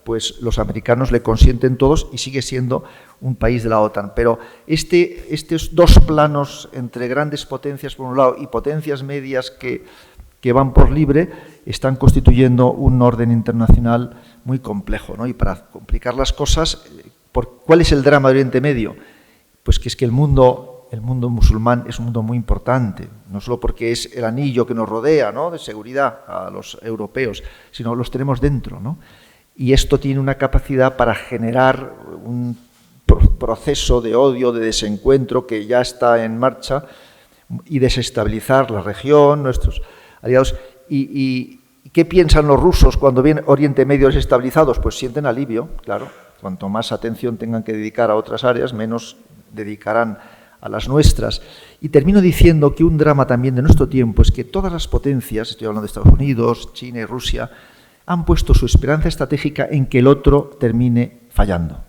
pues los americanos le consienten todos y sigue siendo un país de la OTAN. Pero estos dos planos entre grandes potencias por un lado y potencias medias que van por libre están constituyendo un orden internacional muy complejo, ¿no? Y para complicar las cosas, ¿cuál es el drama de Oriente Medio? Pues que es que el mundo musulmán es un mundo muy importante, no solo porque es el anillo que nos rodea, ¿no?, de seguridad a los europeos, sino los tenemos dentro, ¿no? Y esto tiene una capacidad para generar un proceso de odio, de desencuentro que ya está en marcha y desestabilizar la región, nuestros aliados. ¿Y qué piensan los rusos cuando ven Oriente Medio desestabilizados? Pues sienten alivio, claro. Cuanto más atención tengan que dedicar a otras áreas, menos dedicarán a las nuestras. Y termino diciendo que un drama también de nuestro tiempo es que todas las potencias, estoy hablando de Estados Unidos, China y Rusia, han puesto su esperanza estratégica en que el otro termine fallando,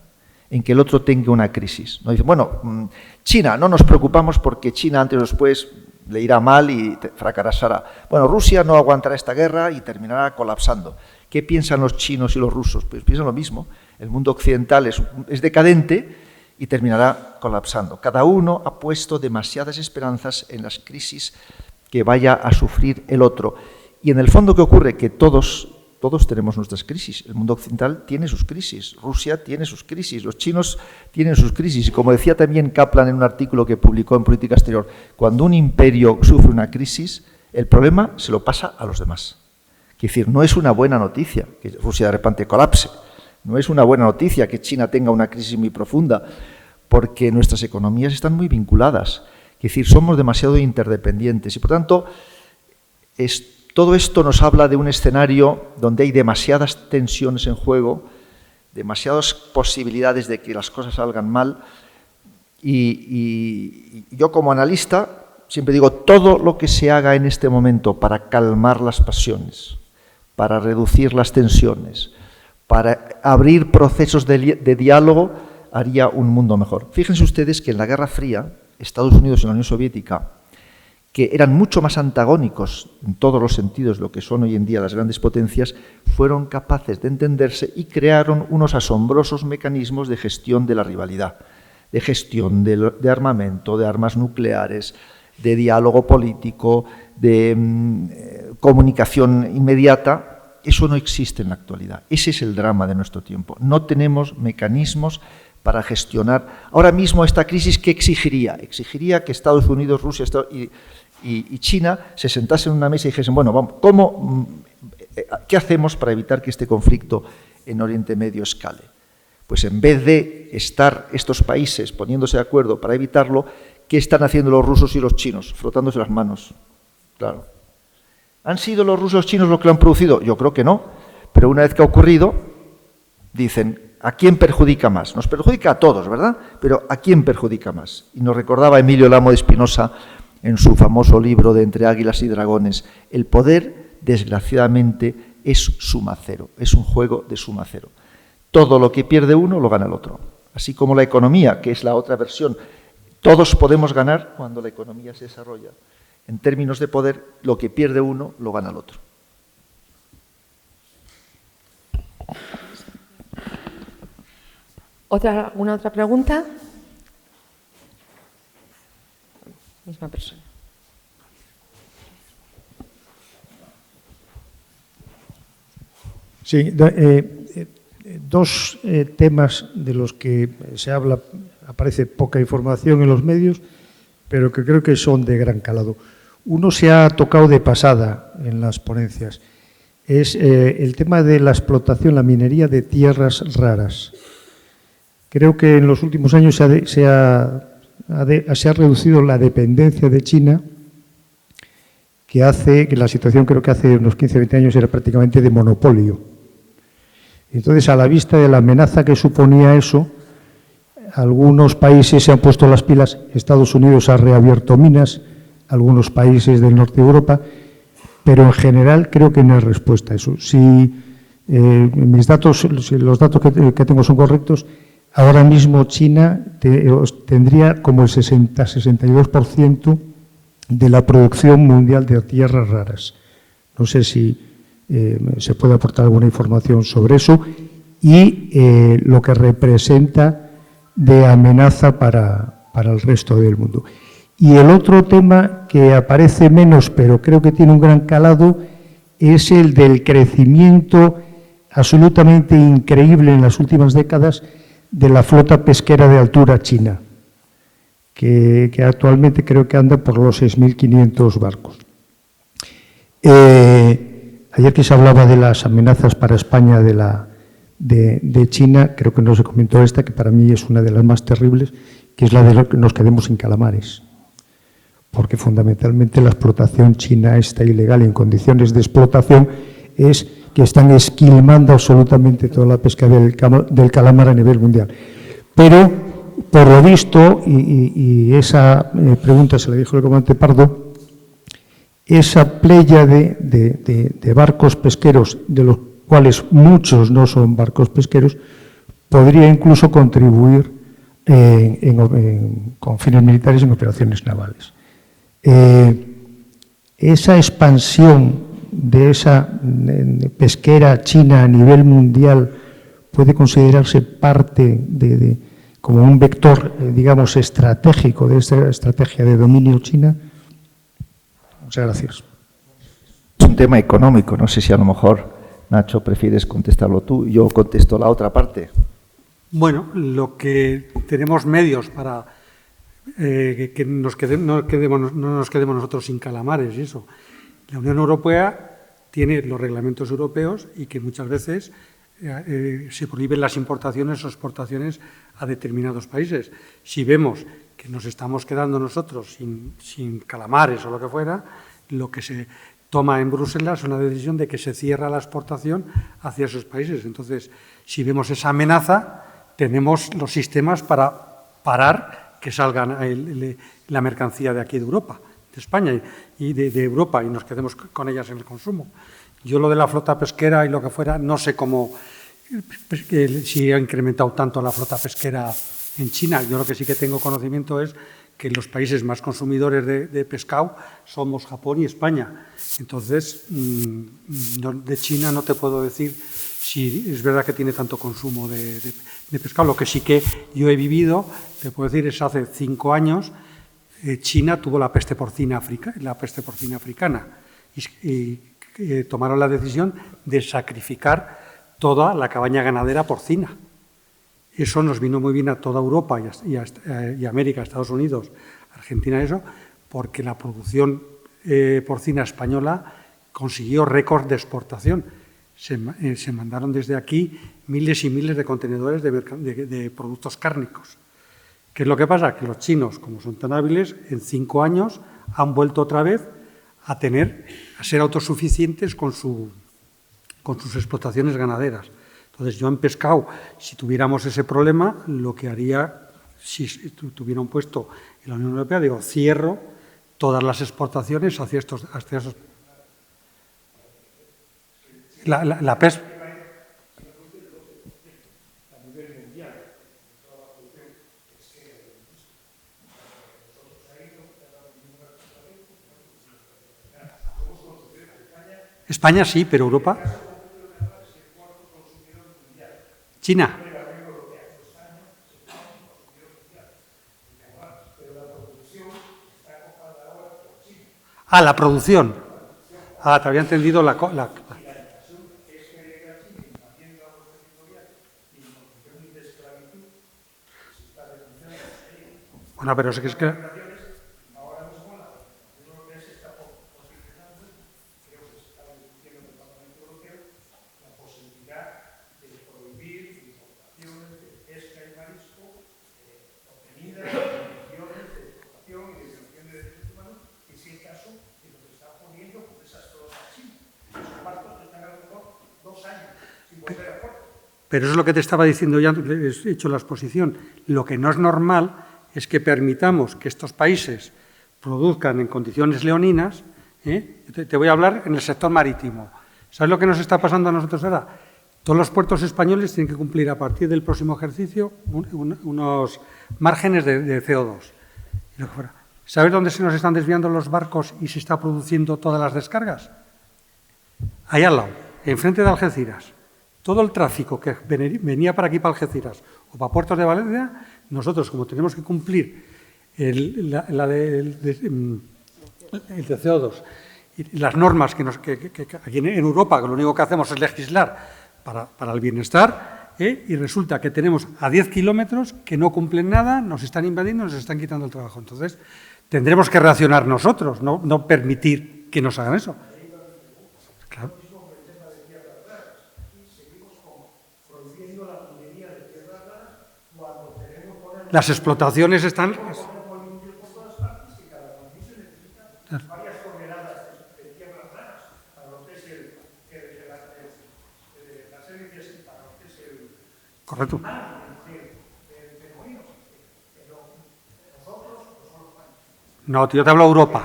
en que el otro tenga una crisis. No dicen, bueno, China, no nos preocupamos porque China antes o después le irá mal y fracasará. Bueno, Rusia no aguantará esta guerra y terminará colapsando. ¿Qué piensan los chinos y los rusos? Pues piensan lo mismo. El mundo occidental es decadente y terminará colapsando. Cada uno ha puesto demasiadas esperanzas en las crisis que vaya a sufrir el otro. Y en el fondo, ¿qué ocurre? Que todos tenemos nuestras crisis. El mundo occidental tiene sus crisis, Rusia tiene sus crisis, los chinos tienen sus crisis. Y como decía también Kaplan en un artículo que publicó en Política Exterior, cuando un imperio sufre una crisis, el problema se lo pasa a los demás. Es decir, no es una buena noticia que Rusia de repente colapse, no es una buena noticia que China tenga una crisis muy profunda, porque nuestras economías están muy vinculadas. Es decir, somos demasiado interdependientes y, por tanto, todo esto nos habla de un escenario donde hay demasiadas tensiones en juego, demasiadas posibilidades de que las cosas salgan mal. Y yo como analista siempre digo, todo lo que se haga en este momento para calmar las pasiones, para reducir las tensiones, para abrir procesos de diálogo, haría un mundo mejor. Fíjense ustedes que en la Guerra Fría, Estados Unidos y la Unión Soviética, que eran mucho más antagónicos en todos los sentidos de lo que son hoy en día las grandes potencias, fueron capaces de entenderse y crearon unos asombrosos mecanismos de gestión de la rivalidad, de gestión de armamento, de armas nucleares, de diálogo político, de comunicación inmediata. Eso no existe en la actualidad. Ese es el drama de nuestro tiempo. No tenemos mecanismos para gestionar. Ahora mismo esta crisis, ¿qué exigiría? Exigiría que Estados Unidos, Rusia y China se sentasen en una mesa y dijesen, bueno, vamos, ¿qué hacemos para evitar que este conflicto en Oriente Medio escale? Pues en vez de estar estos países poniéndose de acuerdo para evitarlo, ¿qué están haciendo los rusos y los chinos? Frotándose las manos. Claro. ¿Han sido los rusos y los chinos los que lo han producido? Yo creo que no. Pero una vez que ha ocurrido, dicen, ¿a quién perjudica más? Nos perjudica a todos, ¿verdad? Pero ¿a quién perjudica más? Y nos recordaba Emilio Lamo de Espinosa en su famoso libro de Entre águilas y dragones. El poder, desgraciadamente, es suma cero. Es un juego de suma cero. Todo lo que pierde uno lo gana el otro. Así como la economía, que es la otra versión. Todos podemos ganar cuando la economía se desarrolla. En términos de poder, lo que pierde uno lo gana el otro. ¿Alguna otra pregunta? Misma persona. Sí, dos temas de los que se habla, aparece poca información en los medios, pero que creo que son de gran calado. Uno se ha tocado de pasada en las ponencias, es el tema de la explotación, la minería de tierras raras. Creo que en los últimos años se ha reducido la dependencia de China, que hace que la situación, creo que hace unos 15 o 20 años era prácticamente de monopolio. Entonces, a la vista de la amenaza que suponía eso, algunos países se han puesto las pilas, Estados Unidos ha reabierto minas, algunos países del norte de Europa, pero en general creo que no hay respuesta a eso. Si los datos que tengo son correctos, ahora mismo China tendría como el 60-62% de la producción mundial de tierras raras. No sé si se puede aportar alguna información sobre eso y lo que representa de amenaza para el resto del mundo. Y el otro tema que aparece menos, pero creo que tiene un gran calado, es el del crecimiento absolutamente increíble en las últimas décadas de la flota pesquera de altura china, que actualmente creo que anda por los 6.500 barcos. Ayer que se hablaba de las amenazas para España de China, creo que no se comentó esta, que para mí es una de las más terribles, que es la de que nos quedemos sin calamares. porque fundamentalmente la explotación china está ilegal y en condiciones de explotación es que están esquilmando absolutamente toda la pesca del calamar a nivel mundial. Pero, por lo visto, y esa pregunta se la dijo el comandante Pardo, esa playa de barcos pesqueros, de los cuales muchos no son barcos pesqueros, podría incluso contribuir con fines militares en operaciones navales. Esa expansión de esa pesquera china a nivel mundial puede considerarse parte como un vector, digamos, estratégico de esta estrategia de dominio china. Muchas gracias. Es un tema económico, no sé si a lo mejor, Nacho, prefieres contestarlo tú, yo contesto la otra parte. Bueno, lo que tenemos medios para que no nos quedemos nosotros sin calamares y eso. La Unión Europea tiene los reglamentos europeos y que muchas veces se prohíben las importaciones o exportaciones a determinados países. Si vemos que nos estamos quedando nosotros sin calamares o lo que fuera, lo que se toma en Bruselas es una decisión de que se cierra la exportación hacia esos países. Entonces, si vemos esa amenaza, tenemos los sistemas para parar que salga la mercancía de aquí de Europa, de España y de Europa, y nos quedemos con ellas en el consumo. Yo lo de la flota pesquera y lo que fuera, no sé cómo, si ha incrementado tanto la flota pesquera en China. Yo lo que sí que tengo conocimiento es que los países más consumidores de pescado somos Japón y España. Entonces, de China no te puedo decir si es verdad que tiene tanto consumo de pescado. Lo que sí que yo he vivido, te puedo decir, es hace 5 años, China tuvo la peste porcina africana y tomaron la decisión de sacrificar toda la cabaña ganadera porcina. Eso nos vino muy bien a toda Europa y América, Estados Unidos, Argentina, eso, porque la producción porcina española consiguió récord de exportación. Se mandaron desde aquí miles y miles de contenedores de productos cárnicos. ¿Qué es lo que pasa? Que los chinos, como son tan hábiles, en 5 años han vuelto otra vez a ser autosuficientes con sus explotaciones ganaderas. Entonces, yo en pescado, si tuviéramos ese problema, lo que haría, si tuviera un puesto en la Unión Europea, digo, cierro todas las exportaciones hacia esos. La pesca. España sí, pero Europa. China. Ah, la producción. Ah, te había entendido la. Bueno, pero es que. Pero eso es lo que te estaba diciendo ya, he hecho la exposición. Lo que no es normal es que permitamos que estos países produzcan en condiciones leoninas. Te voy a hablar en el sector marítimo. ¿Sabes lo que nos está pasando a nosotros ahora? Todos los puertos españoles tienen que cumplir a partir del próximo ejercicio unos márgenes de CO2. ¿Sabes dónde se nos están desviando los barcos y se está produciendo todas las descargas? Ahí al lado, enfrente de Algeciras. Todo el tráfico que venía para aquí, para Algeciras, o para puertos de Valencia, nosotros, como tenemos que cumplir el de CO2 y las normas que aquí en Europa, que lo único que hacemos es legislar para el bienestar, y resulta que tenemos a 10 kilómetros que no cumplen nada, nos están invadiendo, nos están quitando el trabajo. Entonces, tendremos que reaccionar nosotros, no permitir que nos hagan eso. Claro. Las explotaciones están. Correcto. No, tío, te hablo de Europa.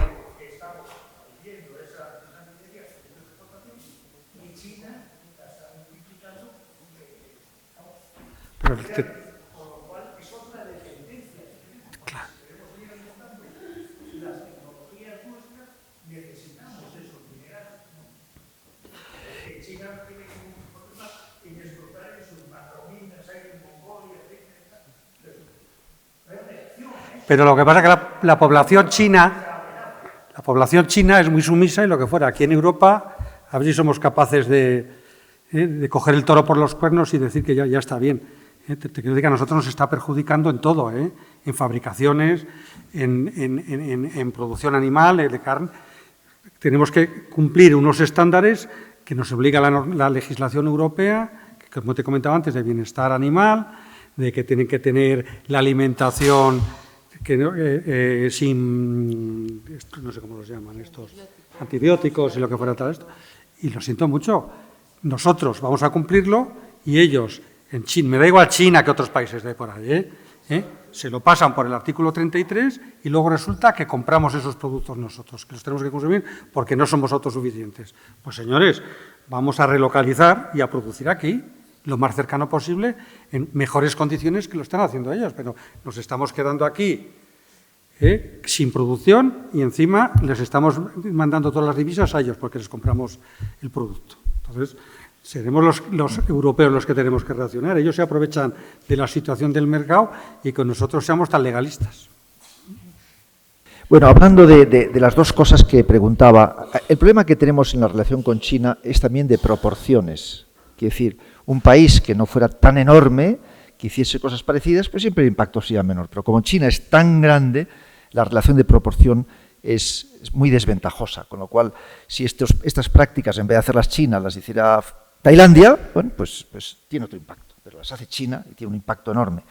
Pero claro. Pero lo que pasa es que la población china es muy sumisa y lo que fuera. Aquí en Europa, a ver si somos capaces de coger el toro por los cuernos y decir que ya está bien. Te quiero decir que a nosotros nos está perjudicando en todo, en fabricaciones, en producción animal, de carne. Tenemos que cumplir unos estándares que nos obliga la legislación europea, que como te comentaba antes, de bienestar animal, de que tienen que tener la alimentación sin, no sé cómo los llaman, estos antibióticos y lo que fuera tal esto. Y lo siento mucho, nosotros vamos a cumplirlo y ellos, en China, me da igual China que otros países de por ahí, se lo pasan por el artículo 33 y luego resulta que compramos esos productos nosotros, que los tenemos que consumir porque no somos autosuficientes. Pues señores, vamos a relocalizar y a producir aquí lo más cercano posible, en mejores condiciones que lo están haciendo ellos, pero nos estamos quedando aquí sin producción y encima les estamos mandando todas las divisas a ellos porque les compramos el producto. Entonces, seremos los europeos los que tenemos que reaccionar. Ellos se aprovechan de la situación del mercado y que nosotros seamos tan legalistas. Bueno, hablando de las dos cosas que preguntaba, el problema que tenemos en la relación con China es también de proporciones. Quiere decir, un país que no fuera tan enorme, que hiciese cosas parecidas, pues siempre el impacto sería menor. Pero como China es tan grande, la relación de proporción es muy desventajosa. Con lo cual, si estas prácticas, en vez de hacerlas China, las hiciera Tailandia, bueno, pues tiene otro impacto. Pero las hace China y tiene un impacto enorme.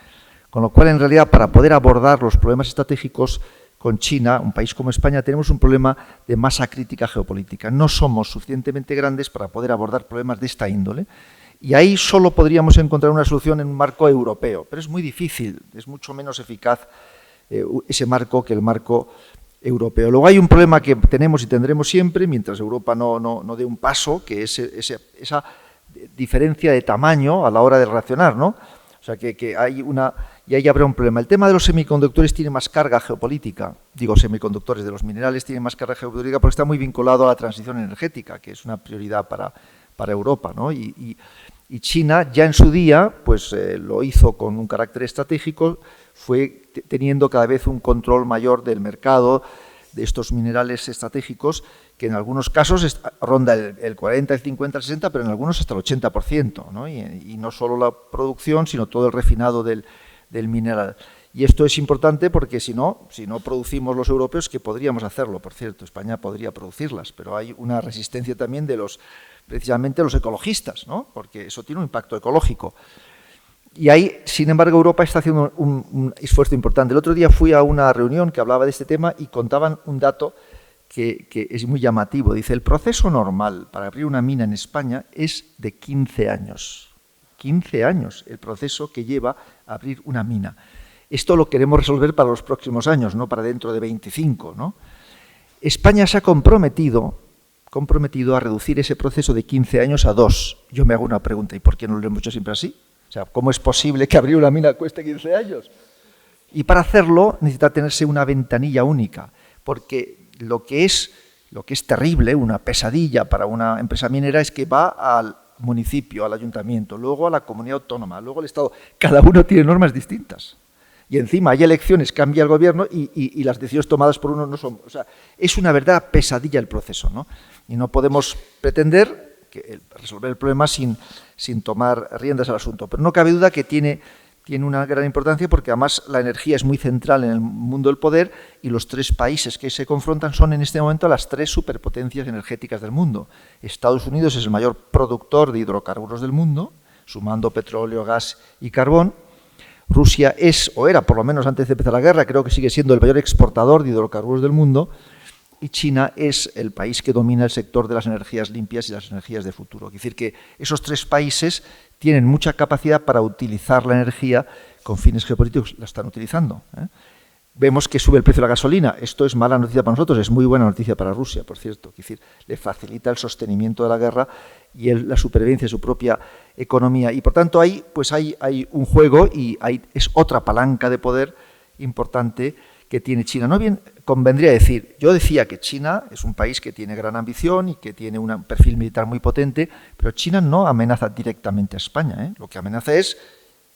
Con lo cual, en realidad, para poder abordar los problemas estratégicos con China, un país como España, tenemos un problema de masa crítica geopolítica. No somos suficientemente grandes para poder abordar problemas de esta índole. Y ahí solo podríamos encontrar una solución en un marco europeo, pero es muy difícil, es mucho menos eficaz ese marco que el marco europeo. Luego hay un problema que tenemos y tendremos siempre, mientras Europa no dé un paso, que es esa diferencia de tamaño a la hora de reaccionar, ¿no? O sea, que hay y ahí habrá un problema. El tema de los semiconductores tiene más carga geopolítica, digo semiconductores de los minerales tienen más carga geopolítica porque está muy vinculado a la transición energética, que es una prioridad para Europa, ¿no? Y China ya en su día pues lo hizo con un carácter estratégico, fue teniendo cada vez un control mayor del mercado de estos minerales estratégicos, que en algunos casos ronda el 40, el 50, el 60, pero en algunos hasta el 80%, ¿no? Y no solo la producción, sino todo el refinado del mineral. Y esto es importante porque si no producimos los europeos, que podríamos hacerlo, por cierto, España podría producirlas, pero hay una resistencia también de precisamente los ecologistas, ¿no? Porque eso tiene un impacto ecológico. Y ahí, sin embargo, Europa está haciendo un esfuerzo importante. El otro día fui a una reunión que hablaba de este tema y contaban un dato que es muy llamativo. Dice, el proceso normal para abrir una mina en España es de 15 años. 15 años el proceso que lleva a abrir una mina. Esto lo queremos resolver para los próximos años, no para dentro de 25, ¿no? España se ha comprometido a reducir ese proceso de 15 años a 2. Yo me hago una pregunta, ¿y por qué no lo hemos hecho siempre así? O sea, ¿cómo es posible que abrir una mina cueste 15 años? Y para hacerlo necesita tenerse una ventanilla única, porque lo que es terrible, una pesadilla para una empresa minera, es que va al municipio, al ayuntamiento, luego a la comunidad autónoma, luego al Estado. Cada uno tiene normas distintas. Y encima hay elecciones, cambia el gobierno y las decisiones tomadas por uno no son... O sea, es una verdadera pesadilla el proceso, ¿no? Y no podemos pretender resolver el problema sin tomar riendas al asunto. Pero no cabe duda que tiene una gran importancia porque además la energía es muy central en el mundo del poder y los tres países que se confrontan son en este momento las tres superpotencias energéticas del mundo. Estados Unidos es el mayor productor de hidrocarburos del mundo, sumando petróleo, gas y carbón. Rusia es, o era por lo menos antes de empezar la guerra, creo que sigue siendo el mayor exportador de hidrocarburos del mundo, y China es el país que domina el sector de las energías limpias y las energías de futuro. Es decir, que esos tres países tienen mucha capacidad para utilizar la energía con fines geopolíticos, la están utilizando. Vemos que sube el precio de la gasolina. Esto es mala noticia para nosotros, es muy buena noticia para Rusia, por cierto. Es decir, le facilita el sostenimiento de la guerra y la supervivencia de su propia economía. Y por tanto hay un juego y es otra palanca de poder importante que tiene China. No bien convendría decir, yo decía que China es un país que tiene gran ambición y que tiene un perfil militar muy potente, pero China no amenaza directamente a España. Lo que amenaza es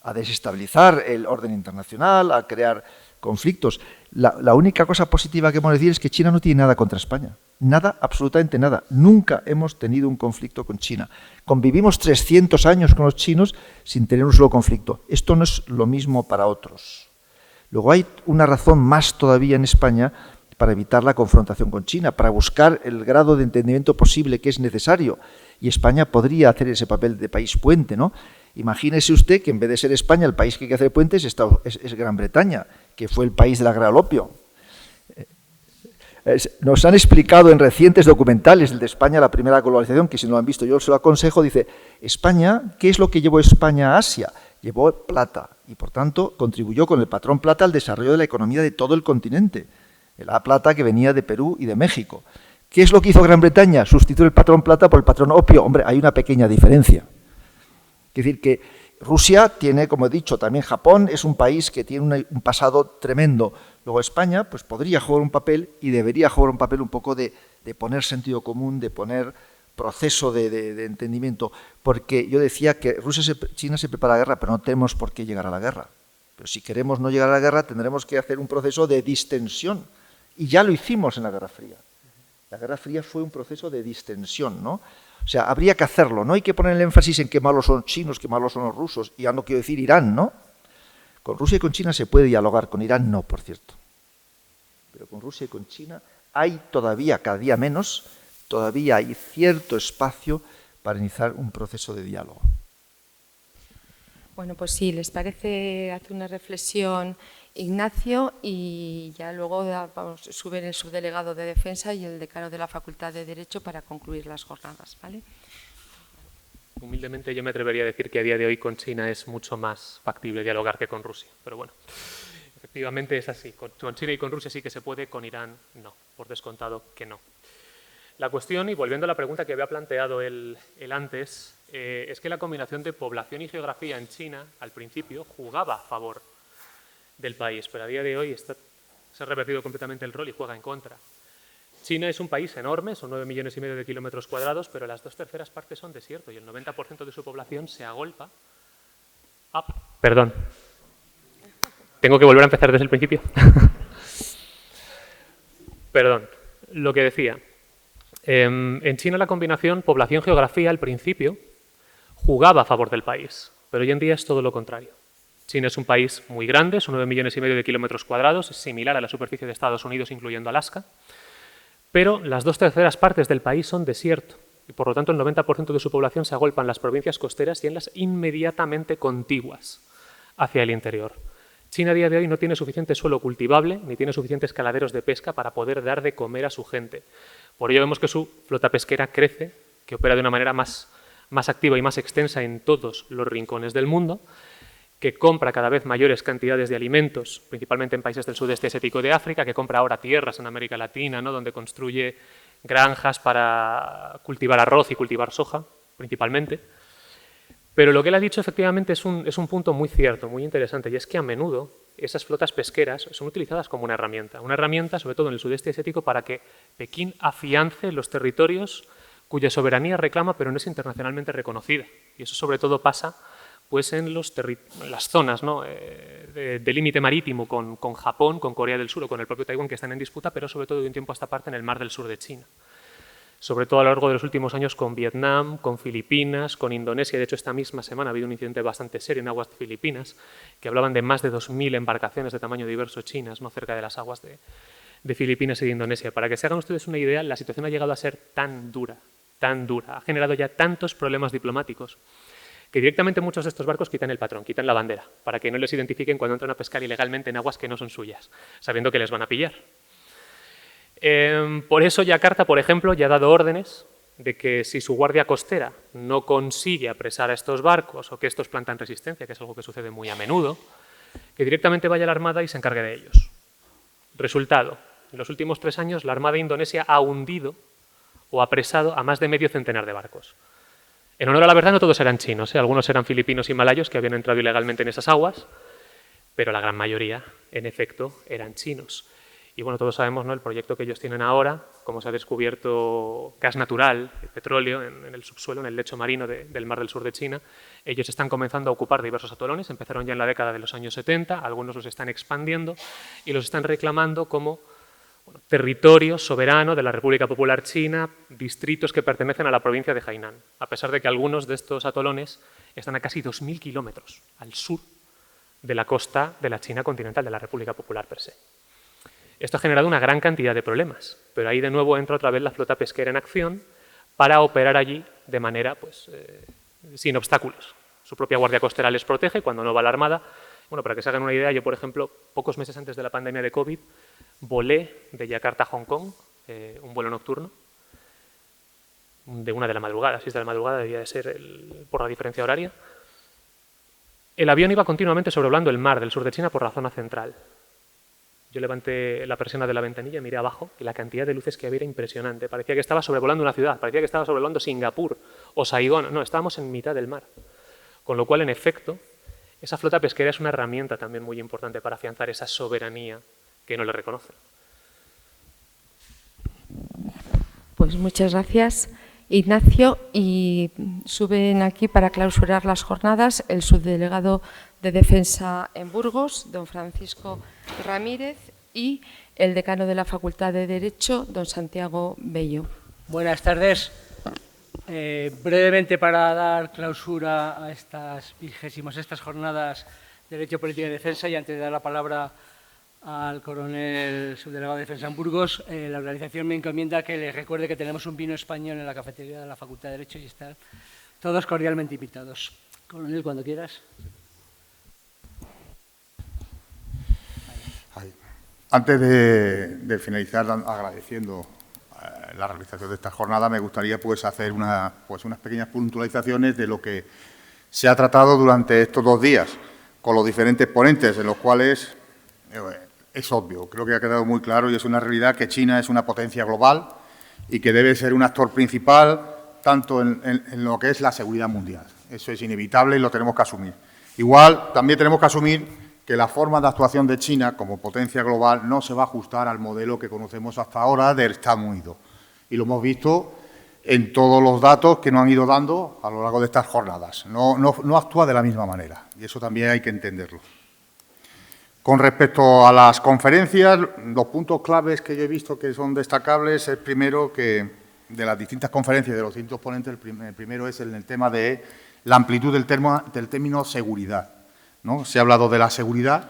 a desestabilizar el orden internacional, a crear conflictos. La única cosa positiva que podemos decir es que China no tiene nada contra España. Nada, absolutamente nada. Nunca hemos tenido un conflicto con China. Convivimos 300 años con los chinos sin tener un solo conflicto. Esto no es lo mismo para otros. Luego hay una razón más todavía en España para evitar la confrontación con China, para buscar el grado de entendimiento posible que es necesario. Y España podría hacer ese papel de país puente, ¿no? Imagínese usted que en vez de ser España, el país que hay que hacer puentes es Gran Bretaña, que fue el país de la guerra del opio. Nos han explicado en recientes documentales, el de España, la primera globalización, que si no lo han visto yo se lo aconsejo, dice, España, ¿qué es lo que llevó España a Asia? Llevó plata y, por tanto, contribuyó con el patrón plata al desarrollo de la economía de todo el continente. La plata que venía de Perú y de México. ¿Qué es lo que hizo Gran Bretaña? Sustituir el patrón plata por el patrón opio. Hombre, hay una pequeña diferencia. Es decir, que Rusia tiene, como he dicho, también Japón es un país que tiene un pasado tremendo. Luego España pues podría jugar un papel y debería jugar un papel un poco de poner sentido común, de poner proceso de entendimiento. Porque yo decía que China se prepara a la guerra, pero no tenemos por qué llegar a la guerra. Pero si queremos no llegar a la guerra, tendremos que hacer un proceso de distensión. Y ya lo hicimos en la Guerra Fría. La Guerra Fría fue un proceso de distensión, ¿no? O sea, habría que hacerlo, no hay que poner el énfasis en qué malos son los chinos, qué malos son los rusos, y ya no quiero decir Irán, ¿no? Con Rusia y con China se puede dialogar, con Irán no, por cierto. Pero con Rusia y con China hay todavía, cada día menos, todavía hay cierto espacio para iniciar un proceso de diálogo. Bueno, pues sí, ¿les parece hacer una reflexión, Ignacio? Y ya luego suben el subdelegado de Defensa y el decano de la Facultad de Derecho para concluir las jornadas, ¿vale? Humildemente yo me atrevería a decir que a día de hoy con China es mucho más factible dialogar que con Rusia, pero bueno, efectivamente es así. Con China y con Rusia sí que se puede, con Irán no, por descontado que no. La cuestión, y volviendo a la pregunta que había planteado el antes, es que la combinación de población y geografía en China, al principio, jugaba a favor del país, pero a día de hoy se ha revertido completamente el rol y juega en contra. China es un país enorme, son 9,5 millones de kilómetros cuadrados, pero las 2/3 partes son desierto y el 90% de su población se agolpa. Perdón. ¿Tengo que volver a empezar desde el principio? Perdón. Lo que decía. En China la combinación población-geografía al principio jugaba a favor del país, pero hoy en día es todo lo contrario. China es un país muy grande, son 9,5 millones de kilómetros cuadrados, es similar a la superficie de Estados Unidos, incluyendo Alaska, pero las 2/3 partes del país son desierto y por lo tanto el 90% de su población se agolpa en las provincias costeras y en las inmediatamente contiguas hacia el interior. China a día de hoy no tiene suficiente suelo cultivable ni tiene suficientes caladeros de pesca para poder dar de comer a su gente. Por ello vemos que su flota pesquera crece, que opera de una manera más activa y más extensa en todos los rincones del mundo, que compra cada vez mayores cantidades de alimentos, principalmente en países del sudeste asiático de África, que compra ahora tierras en América Latina, ¿no?, donde construye granjas para cultivar arroz y cultivar soja, principalmente. Pero lo que él ha dicho efectivamente es un punto muy cierto, muy interesante, y es que a menudo esas flotas pesqueras son utilizadas como una herramienta sobre todo en el sudeste asiático para que Pekín afiance los territorios cuya soberanía reclama pero no es internacionalmente reconocida. Y eso sobre todo pasa pues en las zonas, ¿no?, de límite marítimo con Japón, con Corea del Sur o con el propio Taiwán que están en disputa, pero sobre todo de un tiempo a esta parte en el mar del sur de China. Sobre todo a lo largo de los últimos años con Vietnam, con Filipinas, con Indonesia. De hecho, esta misma semana ha habido un incidente bastante serio en aguas de Filipinas, que hablaban de más de 2.000 embarcaciones de tamaño diverso chinas, ¿no?, cerca de las aguas de Filipinas y de Indonesia. Para que se hagan ustedes una idea, la situación ha llegado a ser tan dura, ha generado ya tantos problemas diplomáticos, que directamente muchos de estos barcos quitan el patrón, quitan la bandera, para que no les identifiquen cuando entran a pescar ilegalmente en aguas que no son suyas, sabiendo que les van a pillar. Por eso Yakarta, por ejemplo, ya ha dado órdenes de que si su guardia costera no consigue apresar a estos barcos o que estos plantan resistencia, que es algo que sucede muy a menudo, que directamente vaya la Armada y se encargue de ellos. Resultado, en los últimos 3 años la Armada indonesia ha hundido o apresado a más de medio centenar de barcos. En honor a la verdad, no todos eran chinos, algunos eran filipinos y malayos que habían entrado ilegalmente en esas aguas, pero la gran mayoría, en efecto, eran chinos. Y bueno, todos sabemos, ¿no?, el proyecto que ellos tienen ahora, cómo se ha descubierto gas natural, petróleo, en el subsuelo, en el lecho marino del Mar del Sur de China. Ellos están comenzando a ocupar diversos atolones, empezaron ya en la década de los años 70, algunos los están expandiendo y los están reclamando como territorio soberano de la República Popular China, distritos que pertenecen a la provincia de Hainan, a pesar de que algunos de estos atolones están a casi 2.000 kilómetros al sur de la costa de la China continental, de la República Popular per se. Esto ha generado una gran cantidad de problemas, pero ahí de nuevo entra otra vez la flota pesquera en acción para operar allí de manera sin obstáculos. Su propia guardia costera les protege cuando no va la Armada. Bueno, para que se hagan una idea, yo, por ejemplo, pocos meses antes de la pandemia de COVID, volé de Yakarta a Hong Kong, un vuelo nocturno, de 1 de la madrugada, 6 de la madrugada, debía de ser por la diferencia horaria. El avión iba continuamente sobrevolando el mar del sur de China por la zona central. Yo levanté la persiana de la ventanilla, miré abajo y la cantidad de luces que había era impresionante. Parecía que estaba sobrevolando una ciudad, parecía que estaba sobrevolando Singapur o Saigón. No, estábamos en mitad del mar. Con lo cual, en efecto, esa flota pesquera es una herramienta también muy importante para afianzar esa soberanía que no le reconocen. Pues muchas gracias, Ignacio. Y suben aquí para clausurar las jornadas el subdelegado de Defensa en Burgos, don Francisco Ramírez, y el decano de la Facultad de Derecho, don Santiago Bello. Buenas tardes. Brevemente, para dar clausura a estas 26ª jornadas de Derecho, Política y Defensa, y antes de dar la palabra al coronel subdelegado de Defensa en Burgos, la organización me encomienda que les recuerde que tenemos un vino español en la cafetería de la Facultad de Derecho y están todos cordialmente invitados. Coronel, cuando quieras. Antes de finalizar agradeciendo la realización de esta jornada, me gustaría hacer unas pequeñas puntualizaciones de lo que se ha tratado durante estos 2 días con los diferentes ponentes, en los cuales es obvio, creo que ha quedado muy claro y es una realidad que China es una potencia global y que debe ser un actor principal tanto en lo que es la seguridad mundial. Eso es inevitable y lo tenemos que asumir. Igual, también tenemos que asumir que la forma de actuación de China como potencia global no se va a ajustar al modelo que conocemos hasta ahora del Estados Unidos. Y lo hemos visto en todos los datos que nos han ido dando a lo largo de estas jornadas. No actúa de la misma manera y eso también hay que entenderlo. Con respecto a las conferencias, los puntos claves que yo he visto que son destacables es primero que de las distintas conferencias de los distintos ponentes, el primero es el tema de la amplitud del término seguridad, ¿no? Se ha hablado de la seguridad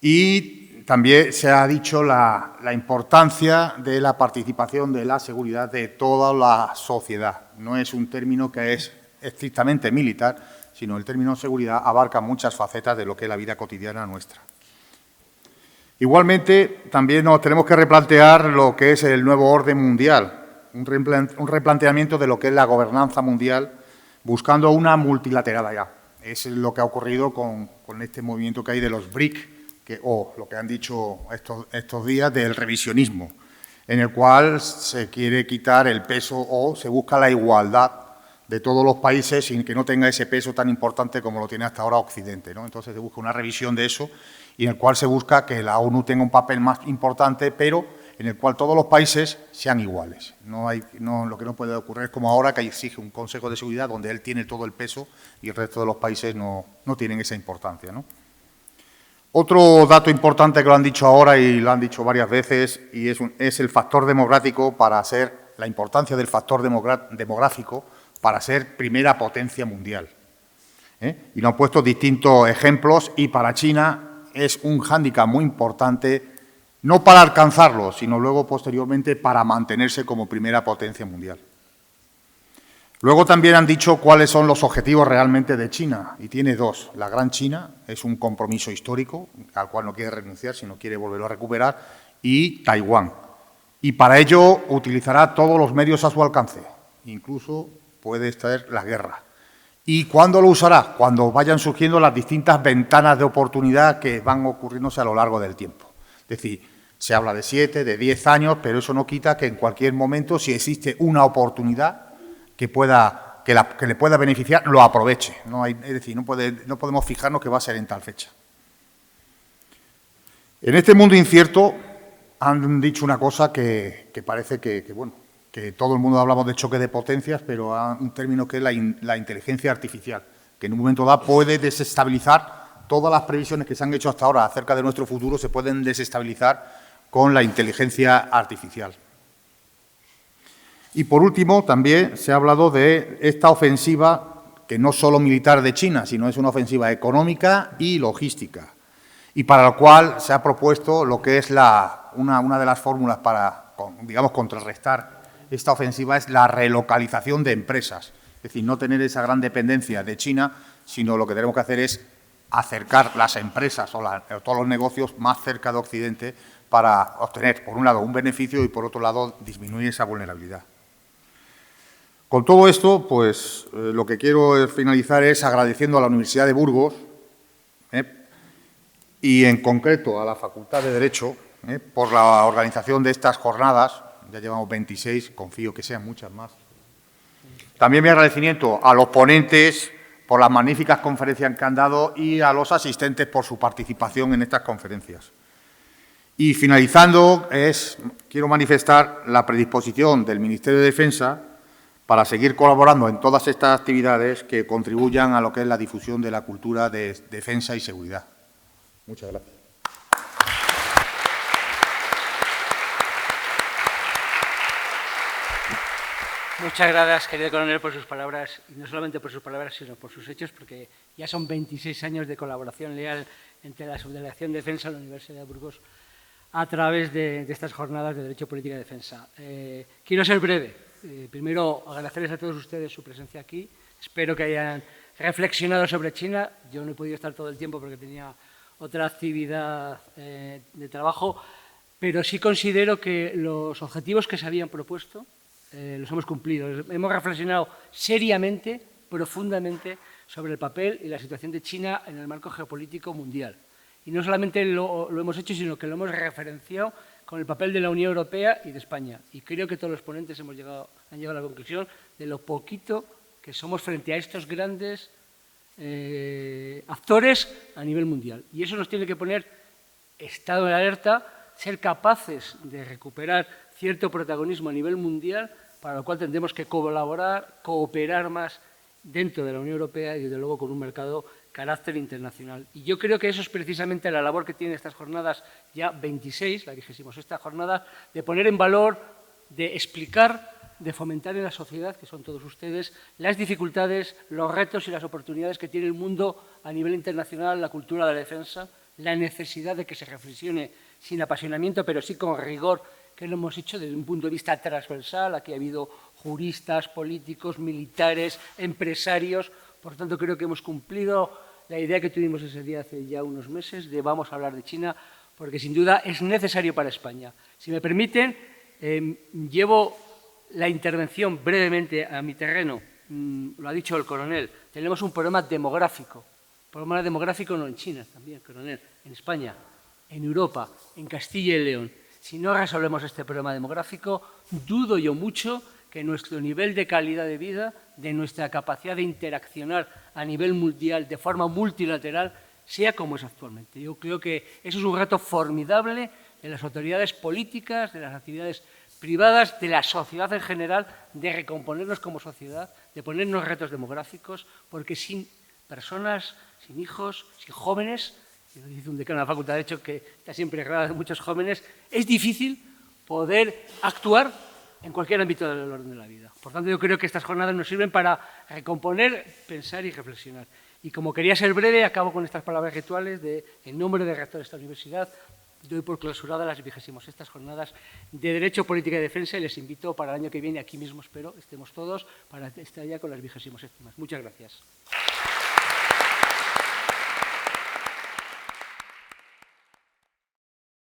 y también se ha dicho la importancia de la participación de la seguridad de toda la sociedad. No es un término que es estrictamente militar, sino el término seguridad abarca muchas facetas de lo que es la vida cotidiana nuestra. Igualmente, también nos tenemos que replantear lo que es el nuevo orden mundial, un replanteamiento de lo que es la gobernanza mundial, buscando una multilateralidad. Es lo que ha ocurrido con este movimiento que hay de los BRIC, o lo que han dicho estos días del revisionismo, en el cual se quiere quitar el peso o se busca la igualdad de todos los países sin que no tenga ese peso tan importante como lo tiene hasta ahora Occidente, ¿no? Entonces se busca una revisión de eso y en el cual se busca que la ONU tenga un papel más importante, pero en el cual todos los países sean iguales. Lo que no puede ocurrir es como ahora, que exige un Consejo de Seguridad donde él tiene todo el peso y el resto de los países no tienen esa importancia, ¿no? Otro dato importante que lo han dicho ahora y lo han dicho varias veces y es el factor demográfico la importancia del factor demográfico para ser primera potencia mundial. Y nos han puesto distintos ejemplos y para China es un hándicap muy importante, no para alcanzarlo, sino luego posteriormente para mantenerse como primera potencia mundial. Luego también han dicho cuáles son los objetivos realmente de China, y tiene 2. La Gran China es un compromiso histórico al cual no quiere renunciar, sino quiere volverlo a recuperar, y Taiwán. Y para ello utilizará todos los medios a su alcance. incluso puede estar la guerra. ¿Y cuándo lo usará? Cuando vayan surgiendo las distintas ventanas de oportunidad que van ocurriéndose a lo largo del tiempo. Es decir, se habla de 7, de 10 años, pero eso no quita que en cualquier momento, si existe una oportunidad que le pueda beneficiar, lo aproveche. Es decir, no podemos fijarnos que va a ser en tal fecha. En este mundo incierto han dicho una cosa que parece que todo el mundo hablamos de choque de potencias, pero un término que es la inteligencia artificial, que en un momento dado puede desestabilizar todas las previsiones que se han hecho hasta ahora acerca de nuestro futuro, se pueden desestabilizar con la inteligencia artificial. Y por último, también se ha hablado de esta ofensiva, que no solo militar de China, sino es una ofensiva económica y logística, y para lo cual se ha propuesto lo que es una de las fórmulas para, digamos, contrarrestar esta ofensiva es la relocalización de empresas. Es decir, no tener esa gran dependencia de China, sino lo que tenemos que hacer es acercar las empresas o todos los negocios más cerca de Occidente para obtener, por un lado, un beneficio y, por otro lado, disminuir esa vulnerabilidad. Con todo esto, pues, lo que quiero finalizar es agradeciendo a la Universidad de Burgos y, en concreto, a la Facultad de Derecho por la organización de estas jornadas. Ya llevamos 26, confío que sean muchas más. También mi agradecimiento a los ponentes por las magníficas conferencias que han dado y a los asistentes por su participación en estas conferencias. Y finalizando, quiero manifestar la predisposición del Ministerio de Defensa para seguir colaborando en todas estas actividades que contribuyan a lo que es la difusión de la cultura de defensa y seguridad. Muchas gracias. Muchas gracias, querido coronel, por sus palabras, y no solamente por sus palabras, sino por sus hechos, porque ya son 26 años de colaboración leal entre la Subdelegación de Defensa de la Universidad de Burgos a través de estas jornadas de Derecho, Política y Defensa. Quiero ser breve. Primero, agradecerles a todos ustedes su presencia aquí. Espero que hayan reflexionado sobre China. Yo no he podido estar todo el tiempo porque tenía otra actividad de trabajo, pero sí considero que los objetivos que se habían propuesto los hemos cumplido. Hemos reflexionado seriamente, profundamente, sobre el papel y la situación de China en el marco geopolítico mundial. Y no solamente lo hemos hecho, sino que lo hemos referenciado con el papel de la Unión Europea y de España. Y creo que todos los ponentes han llegado a la conclusión de lo poquito que somos frente a estos grandes actores a nivel mundial. Y eso nos tiene que poner estado de alerta, ser capaces de recuperar cierto protagonismo a nivel mundial, para lo cual tendremos que colaborar, cooperar más dentro de la Unión Europea y, desde luego, con un mercado carácter internacional. Y yo creo que eso es precisamente la labor que tienen estas jornadas, ya 26, la 26ª jornada, de poner en valor, de explicar, de fomentar en la sociedad, que son todos ustedes, las dificultades, los retos y las oportunidades que tiene el mundo a nivel internacional, la cultura de la defensa, la necesidad de que se reflexione sin apasionamiento, pero sí con rigor, que lo hemos hecho desde un punto de vista transversal. Aquí ha habido juristas, políticos, militares, empresarios. Por tanto, creo que hemos cumplido la idea que tuvimos ese día hace ya unos meses de vamos a hablar de China, porque sin duda es necesario para España. Si me permiten, llevo la intervención brevemente a mi terreno. Lo ha dicho el coronel, tenemos un problema demográfico. Problema demográfico no en China también, coronel, en España, en Europa, en Castilla y León. Si no resolvemos este problema demográfico, dudo yo mucho que nuestro nivel de calidad de vida, de nuestra capacidad de interaccionar a nivel mundial de forma multilateral, sea como es actualmente. Yo creo que eso es un reto formidable de las autoridades políticas, de las actividades privadas, de la sociedad en general, de recomponernos como sociedad, de ponernos retos demográficos, porque sin personas, sin hijos, sin jóvenes, y nos dice un decano de la Facultad de Derecho que está siempre rodeado de muchos jóvenes, es difícil poder actuar en cualquier ámbito del orden de la vida. Por tanto, yo creo que estas jornadas nos sirven para recomponer, pensar y reflexionar. Y como quería ser breve, acabo con estas palabras rituales en nombre del rector de esta universidad. Doy por clausurada las 26ª jornadas de Derecho, Política y Defensa y les invito para el año que viene, aquí mismo espero, estemos todos, para estar ya con las 27ª. Muchas gracias.